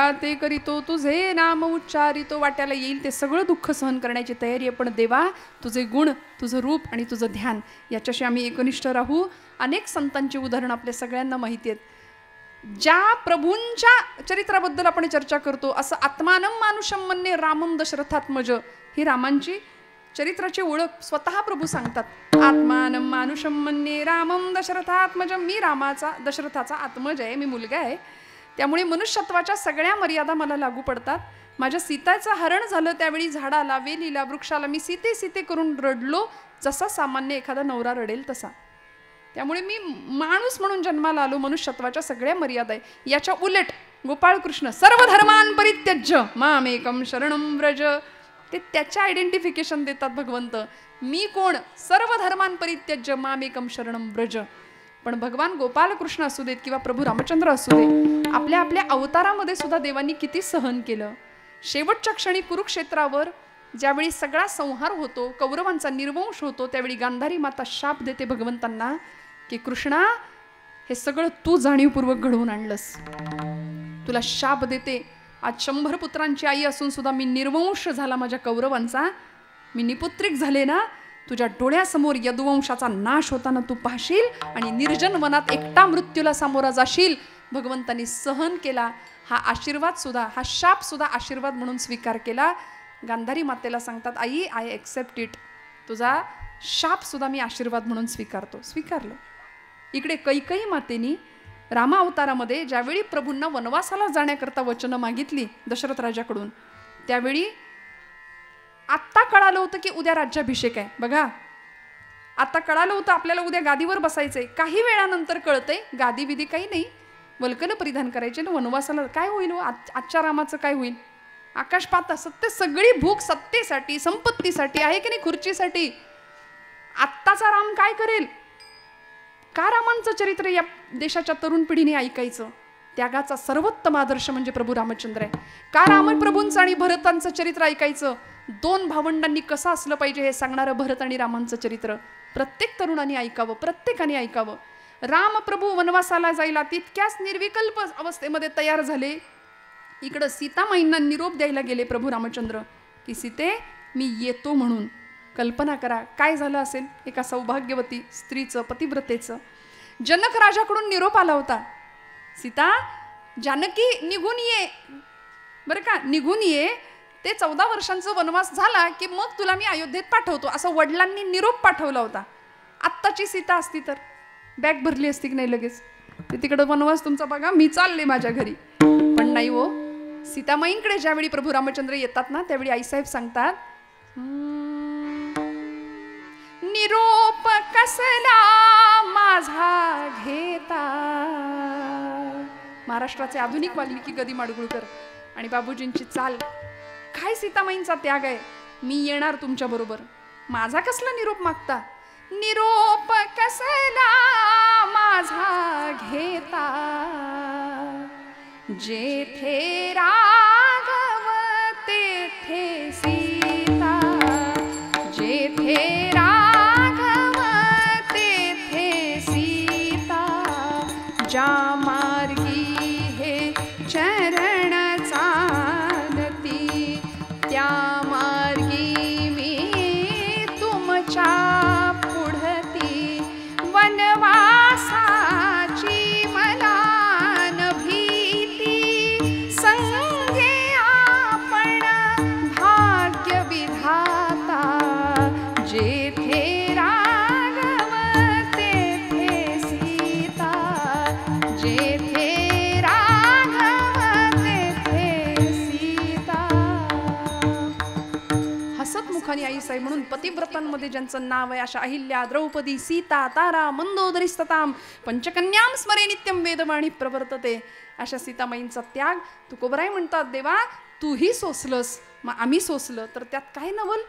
भागा ते करीतो तुझे नाम उच्चारितो. वाट्याला येईल ते सगळं दुःख सहन करण्याची तयारी आहे, पण देवा तुझे गुण, तुझं रूप आणि तुझं ध्यान याच्याशी आम्ही एकनिष्ठ राहू. अनेक संतांची उदाहरणं आपल्या सगळ्यांना माहिती आहेत. ज्या प्रभूंच्या चरित्राबद्दल आपण चर्चा करतो, असं आत्मानं मानुषम मन्ये रामम दशरथात्मज, ही रामांची चरित्राची ओळख स्वतः प्रभू सांगतात. आत्मानं मानुषम मन्ये रामम दशरथात्मज, मी रामाचा दशरथाचा आत्मज आहे, मी मुलगा आहे, त्यामुळे मनुष्यत्वाच्या सगळ्या मर्यादा मला लागू पडतात. माझ्या सीताचं हरण झालं त्यावेळी झाडाला, वेलीला, वृक्षाला मी सीते सीते करून रडलो, जसा सामान्य एखादा नवरा रडेल तसा. त्यामुळे मी माणूस म्हणून जन्माला आलो, मनुष्यत्वाच्या सगळ्या मर्यादा आहे. याच्या उलट गोपाळकृष्ण सर्व धर्मान परित्यज्य मामेकम शरणम व्रज, ते त्याच्या आयडेंटिफिकेशन देतात भगवंत. मी कोण? सर्व धर्मान परित्यज्य मामेकम शरणम व्रज. पण भगवान गोपालकृष्ण असू देत किंवा प्रभू रामचंद्र असू दे, आपल्या आपल्या अवतारामध्ये सुद्धा देवांनी किती सहन केलं. शेवटच्या क्षणी कुरुक्षेत्रावर ज्यावेळी सगळा संहार होतो, कौरवांचा निर्वंश होतो, त्यावेळी गांधारी माता शाप देते भगवंतांना की कृष्णा, हे सगळं तू जाणीवपूर्वक घडवून आणलंस, तुला शाप देते. आज 100 पुत्रांची आई असून सुद्धा मी निर्वंश झाला माझ्या कौरवांचा, मी निपुत्रिक झाले ना, तुझ्या डोळ्यासमोर यदुवंशाचा नाश होताना तू पाहशील आणि निर्जन वनात एकटा मृत्यूला सामोरा जाशील. भगवंतांनी सहन केला. हा आशीर्वाद सुद्धा, हा शाप सुद्धा आशीर्वाद म्हणून स्वीकार केला. गांधारी मातेला सांगतात, आई आय एक्सेप्ट इट, तुझा शाप सुद्धा मी आशीर्वाद म्हणून स्वीकारतो. स्वीकारलं. इकडे कैकेयी मातेनी रामा अवतारामध्ये ज्यावेळी प्रभूंना वनवासाला जाण्याकरता वचनं मागितली दशरथ राजाकडून, त्यावेळी आत्ता कळालं होतं की उद्या राज्याभिषेक आहे. बघा, आता कळालं होतं आपल्याला उद्या गादीवर बसायचंय. काही वेळानंतर कळतंय गादी विधी काही नाही, वल्कल परिधान करायचे ना, वनवासाला काय होईल, आजच्या रामाचं काय होईल. आकाश पाहता सत्य, सगळी भूक सत्तेसाठी, संपत्तीसाठी आहे की नाही, खुर्चीसाठी. आत्ताचा राम काय करेल? का रामांचं चरित्र या देशाच्या तरुण पिढीने ऐकायचं? त्यागाचा सर्वोत्तम आदर्श म्हणजे प्रभू रामचंद्र आहे. का रामप्रभूंचं आणि भरतांचं चरित्र ऐकायचं? 2 भावंडांनी कसं असलं पाहिजे हे सांगणारं भरत आणि रामांचं चरित्र प्रत्येक तरुणाने ऐकावं, प्रत्येकाने ऐकावं. रामप्रभू वनवासाला जायला तितक्याच निर्विकल्प अवस्थेमध्ये तयार झाले. इकडं सीतामाईंना निरोप द्यायला गेले प्रभू रामचंद्र की सीते मी येतो म्हणून. कल्पना करा काय झालं असेल एका सौभाग्यवती स्त्रीचं, पतिव्रतेचं. जनक राजाकडून निरोप आला होता, सीता जानकी निघून ये, बरं का, निघून ये, ते 14 वर्षांचा वनवास झाला की मग तुला मी अयोध्येत पाठवतो, असं वडिलांनी निरोप पाठवला होता. आत्ताची सीता असती तर बॅग भरली असती की नाही लगेच, ते तिकडं वनवास तुमचा बघा, मी चालले माझ्या घरी. पण नाही हो, सीतामाईंकडे ज्यावेळी प्रभू रामचंद्र येतात ना, त्यावेळी आईसाहेब सांगतात, निरोप कसला माझा घेता. महाराष्ट्राचे आधुनिक वाल्मिकी गदी माडगुळकर आणि बाबूजींची चाल. काय सीतामाईंचा त्याग आहे, मी येणार तुमच्या बरोबर, माझा कसला निरोप मागता. निरोप कसला माझा घेता, जेथे राघव तेथे सीता, जेथे राघव तेथे सीता, ज्या मार्गी हे चरण चालती, त्या मार्गी मी तुमच्या पुढती. वनवासाची मला न भीती, संगे आपण भाग्य विधाता, जेथे राघव तेथे सीता, जेथे राघव तेथे सीता. हसतमुखाने आईसाहेब म्हणून पतिव्रतांमध्ये ज्यांचं नाव आहे अशा अहिल्या, द्रौपदी, सीता, तारा, मंदोदरीस्तताम, पंचकन्याम स्मरे नित्यम वेदवाणी प्रवर्तते, अशा सीतामाईंचा त्याग. तुकोबराय म्हणतात, देवा तूही सोसलंस, मग आम्ही सोसलं तर त्यात काय नवल.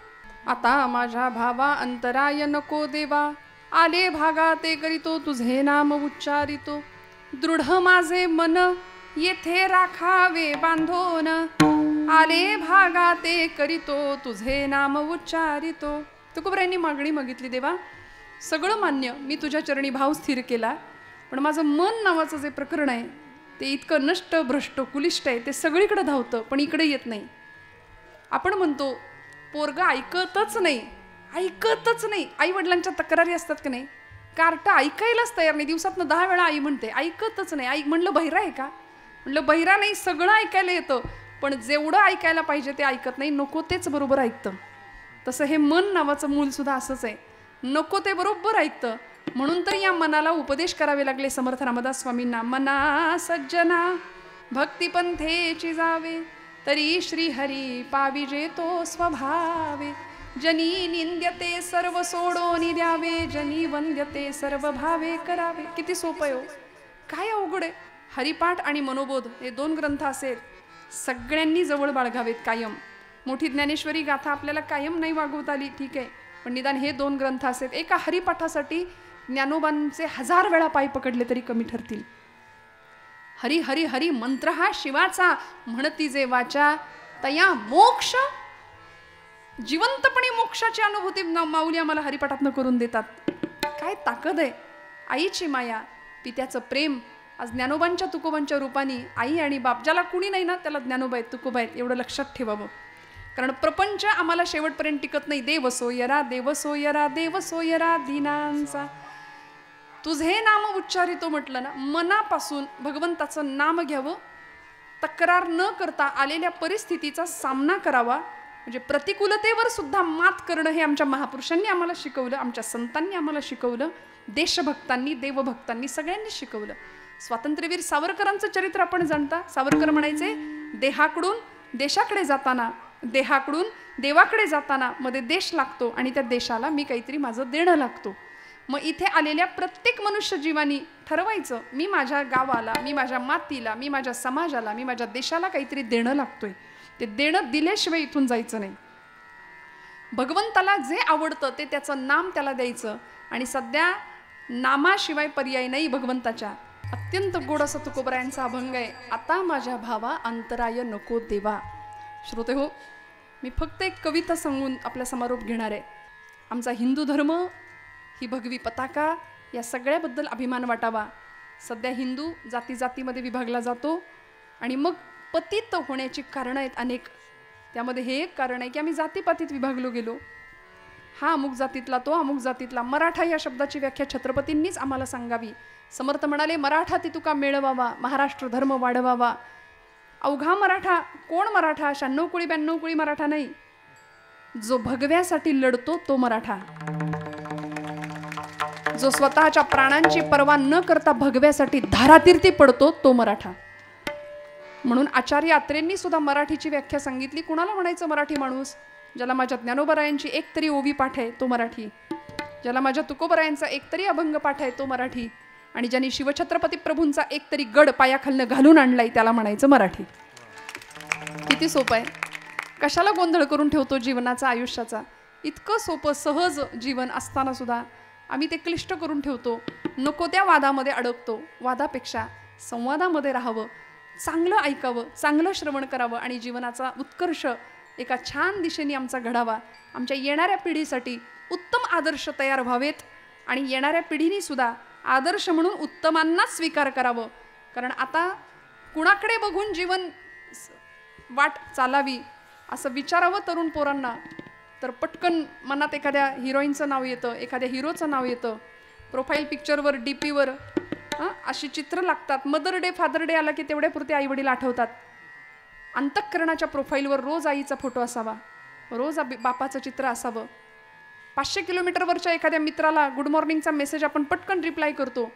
आता माझ्या भावा अंतराय नको देवा, आले भागा ते करीतो तुझे नाम उच्चारितो. दृढ माझे मन येथे राखावे बांधोन, आले भागा ते करीतो तुझे नाम उच्चारितो. तुकोबरायांनी मागणी मागितली, देवा सगळं मान्य, मी तुझ्या चरणी भाव स्थिर केला, पण माझं मन नावाचं जे प्रकरण आहे ते इतकं नष्ट भ्रष्ट कुलिष्ट आहे, ते सगळीकडे धावतं पण इकडे येत नाही. आपण म्हणतो पोरगं ऐकतच नाही, ऐकतच नाही. आई वडिलांच्या तक्रारी असतात की नाही, कार्ट ऐकायलाच तयार नाही. दिवसातनं 10 वेळा आई म्हणते, ऐकतच नाही. आई म्हणलं बहिरा आहे का? म्हणलं बहिरा नाही, सगळं ऐकायला येतं पण जेवढं ऐकायला पाहिजे ते ऐकत नाही, नको तेच बरोबर ऐकतं. तसं हे मन नावाचं मूल सुद्धा असंच आहे, नको ते बरोबर ऐकतं. म्हणून तर या मनाला उपदेश करावे लागले समर्थ रामदास स्वामींना. मना सज्जना भक्तिपंथेची जावे, तरी श्रीहरी पाविजे तो स्वभावे. जनी निंद्यते सर्व सोडोनी द्यावे, जनी वंद्यते सर्व भावे करावे. किती सोपं आहे हो, काय अवघड आहे. हरिपाठ आणि मनोबोध हे 2 ग्रंथ असेल सगळ्यांनी जवळ बाळगावेत कायम. मोठी ज्ञानेश्वरी गाथा आपल्याला कायम नाही वागवता आली, ठीक आहे, पण निदान हे 2 ग्रंथ असेल. एका हरिपाठासाठी ज्ञानोबांचे 1000 वेळा पाय पकडले तरी कमी ठरतील. हरी हरी हरी मंत्र हा शिवाचा, म्हणती जे वाचा तया मोक्ष. जिवंतपणे मोक्षाची अनुभूती माऊली आम्हाला हरिपाठातनं करून देतात. काय ताकद आहे. आईची माया, पित्याचं प्रेम. आज ज्ञानोबांच्या तुकोबांच्या रूपाने आई आणि बाप, ज्याला कुणी नाही ना त्याला ज्ञानोबा आहेत, तुकोबा आहेत, एवढं लक्षात ठेवावं. कारण प्रपंच आम्हाला शेवटपर्यंत टिकत नाही. देव सोयरा देव सोयरा देव सोयरा दीनांचा. तुझे नाम उच्चारितो म्हटलं ना, मनापासून भगवंताचं नाम घ्यावं, तक्रार न करता आलेल्या परिस्थितीचा सामना करावा. म्हणजे प्रतिकूलतेवर सुद्धा मात करणं हे आमच्या महापुरुषांनी आम्हाला शिकवलं, आमच्या संतांनी आम्हाला शिकवलं, देशभक्तांनी देवभक्तांनी सगळ्यांनी शिकवलं. स्वातंत्र्यवीर सावरकरांचं चरित्र आपण जाणता. सावरकर म्हणायचे, देहाकडून देशाकडे जाताना, देहाकडून देवाकडे जाताना मध्ये देश लागतो आणि त्या देशाला मी काहीतरी माझं देणं लागतो. मग इथे आलेल्या प्रत्येक मनुष्य जीवानी ठरवायचं, मी माझ्या गावाला, मी माझ्या मातीला, मी माझ्या समाजाला, मी माझ्या देशाला काहीतरी देणं लागतोय. ते देणं दिल्याशिवाय इथून जायचं नाही. भगवंताला जे आवडतं ते त्याचं नाम त्याला द्यायचं. आणि सध्या नामाशिवाय पर्याय नाही भगवंताच्या. अत्यंत गोड असं तुकोबरायांचा अभंग आहे. आता माझ्या भावा अंतराय नको देवा. श्रोते हो, मी फक्त एक कविता सांगून आपला समारोप घेणार आहे. आमचा हिंदू धर्म ही भगवी पताका, या सगळ्याबद्दल अभिमान वाटावा. सध्या हिंदू जाती जातीमध्ये विभागला जातो आणि मग पतित होण्याची कारणं आहेत अनेक. त्यामध्ये हे एक कारण आहे की आम्ही जातीपातीत विभागलो गेलो. हा अमुक जातीतला, तो अमुक जातीतला. मराठा या शब्दाची व्याख्या छत्रपतींनीच आम्हाला सांगावी. समर्थ म्हणाले, मराठा ती तुका मिळवावा, महाराष्ट्र धर्म वाढवावा. अवघा मराठा. कोण मराठा? 96 कुळी 92 कुळी मराठा नाही, जो भगव्यासाठी लढतो तो मराठा. जो स्वतःच्या प्राणांची पर्वा न करता भगव्यासाठी धारातीर्थी पडतो तो मराठा. म्हणून आचार्य अत्रेंनी सुद्धा मराठीची व्याख्या सांगितली. कुणाला म्हणायचं मराठी माणूस? ज्याला माझ्या ज्ञानोबरायांची एक तरी ओवी पाठ आहे तो मराठी, ज्याला माझ्या तुकोबरायांचा एक तरी अभंग पाठ आहे तो मराठी, आणि ज्यांनी शिवछत्रपती प्रभूंचा एक तरी गड पायाखालनं घालून आणलाय त्याला म्हणायचं मराठी. किती सोपं आहे. कशाला गोंधळ करून ठेवतो जीवनाचा, आयुष्याचा. इतकं सोपं सहज जीवन असताना सुद्धा आम्ही ते क्लिष्ट करून ठेवतो. नको त्या वादामध्ये अडकतो. वादापेक्षा संवादामध्ये राहावं, चांगलं ऐकावं, चांगलं श्रवण करावं आणि जीवनाचा उत्कर्ष एका छान दिशेने आमचा घडावा. आमच्या येणाऱ्या पिढीसाठी उत्तम आदर्श तयार व्हावेत आणि येणाऱ्या पिढीने सुद्धा आदर्श म्हणून उत्तमांनाच स्वीकार करावं. कारण आता कुणाकडे बघून जीवन वाट चालावी असं विचारावं तरुण पोरांना तर पटकन मनात एखाद्या हिरोईनचं नाव येतं, एखाद्या हिरोचं नाव येतं. प्रोफाईल पिक्चरवर, डीपीवर अशी चित्र लागतात. मदर डे, फादर डे आला की तेवढ्यापुरते आई वडील आठवतात. अंतःकरणाच्या प्रोफाईलवर रोज आईचा फोटो असावा, रोज बापाचं चित्र असावं. 500 किलोमीटरवरच्या एखाद्या मित्राला गुड मॉर्निंगचा मेसेज आपण पटकन रिप्लाय करतो,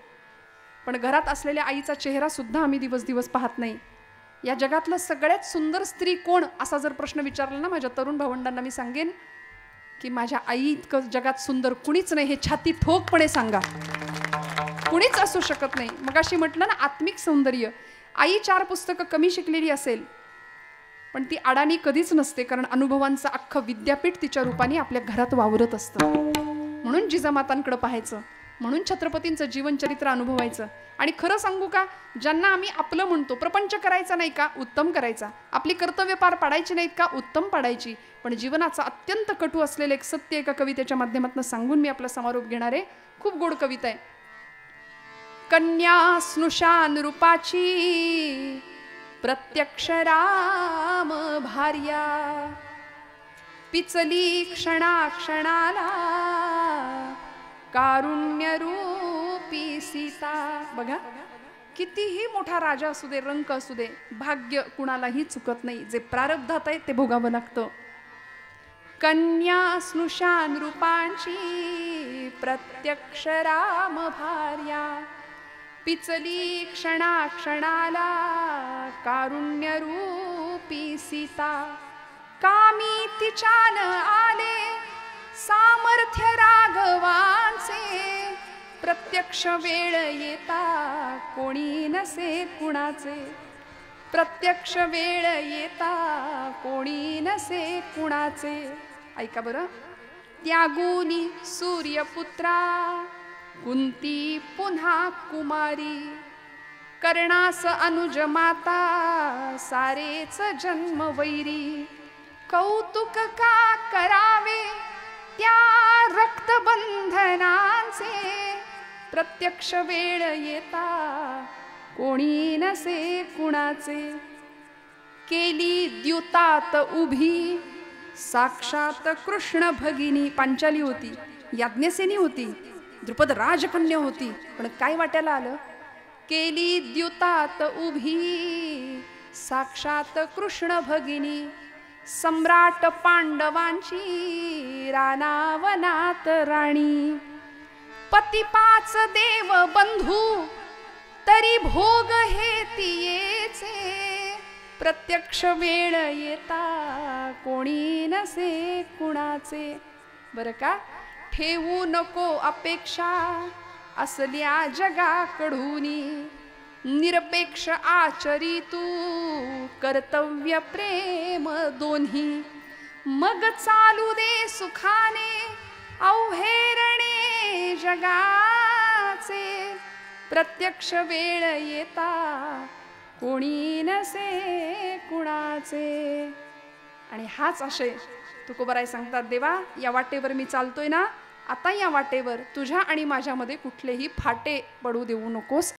पण घरात असलेल्या आईचा चेहरा सुद्धा आम्ही दिवस दिवस पाहत नाही. या जगातलं सगळ्यात सुंदर स्त्री कोण असा जर प्रश्न विचारला ना माझ्या तरुण भावंडांना, मी सांगेन की माझ्या आई इतकं जगात सुंदर कुणीच नाही. हे छाती ठोकपणे सांगा, कुणीच असू शकत नाही. मगाशी म्हटलं ना आत्मिक सौंदर्य. आई 4 पुस्तकं कमी शिकलेली असेल पण ती अडाणी कधीच नसते, कारण अनुभवांचं अख्खं विद्यापीठ तिच्या रूपाने आपल्या घरात वावरत असतं. म्हणून जिजामातांकडे पाहायचं, म्हणून छत्रपतींचं जीवनचरित्र अनुभवायचं. आणि खरं सांगू का, ज्यांना आम्ही आपलं म्हणतो, प्रपंच करायचा नाही का, उत्तम करायचा. आपली कर्तव्य पार पाडायची नाहीत का, उत्तम पाडायची. पण जीवनाचा अत्यंत कटू असलेलं एक सत्य एका कवितेच्या माध्यमातून सांगून मी आपला समारोप घेणार आहे. खूप गोड कविता आहे. कन्या स्नुषान रूपाची प्रत्यक्ष राम भार्या, पिचली क्षणाक्षणाला कारुण्य रूपी सीता. बघा, कितीही मोठा राजा असू दे, रंक असू दे, भाग्य कुणालाही चुकत नाही. जे प्रारब्धात आहे ते भोगावं लागतं. कन्या स्नुषान रूपांची प्रत्यक्ष राम भार्या, पिचली क्षणाक्षणाला कारुण्य रूपी सीता. कामी तिच्यान आले सामर्थ्य राघवांचे, प्रत्यक्ष वेळ येता कोणी नसे कुणाचे. प्रत्यक्ष वेळ येता कोणी नसे कुणाचे. ऐका बरं. त्यागुनी सूर्यपुत्रा कुंती पुन्हा कुमारी, कर्णास अनुज माता सारेच जन्म वैरी. कौतुक का करावे त्या रक्तबंधनांचे, प्रत्यक्ष वेळ येता कोणी नसे कुणाचे. केली द्युतात उभी साक्षात कृष्ण भगिनी. पांचाली होती, याज्ञसेनी होती, द्रुपद राजकन्या होती, पण काय वाट्याला आलं? केली द्युतात उभी साक्षात कृष्ण भगिनी. सम्राट पांडवांची रानावनात राणी. पती पाच देव बंधू तरी भोग हे तियेचे, प्रत्यक्ष वेळ येता कोणी नसे कुणाचे. बरं का. ठेवू नको अपेक्षा असल्या जगाकडूनी, निरपेक्ष आचरी तू कर्तव्य प्रेम दोन्ही. मग चालू दे सुखाने अवहेरणे जगाचे, प्रत्यक्ष वेळ येता कोणी नसे कुणाचे. आणि हाच आशय तुकोबाराय सांगतात, देवा या वाटेवर मी चालतोय ना, आता या वाटेवर तुझ्या आणि माझ्यामध्ये कुठलेही फाटे पडू देऊ नकोस.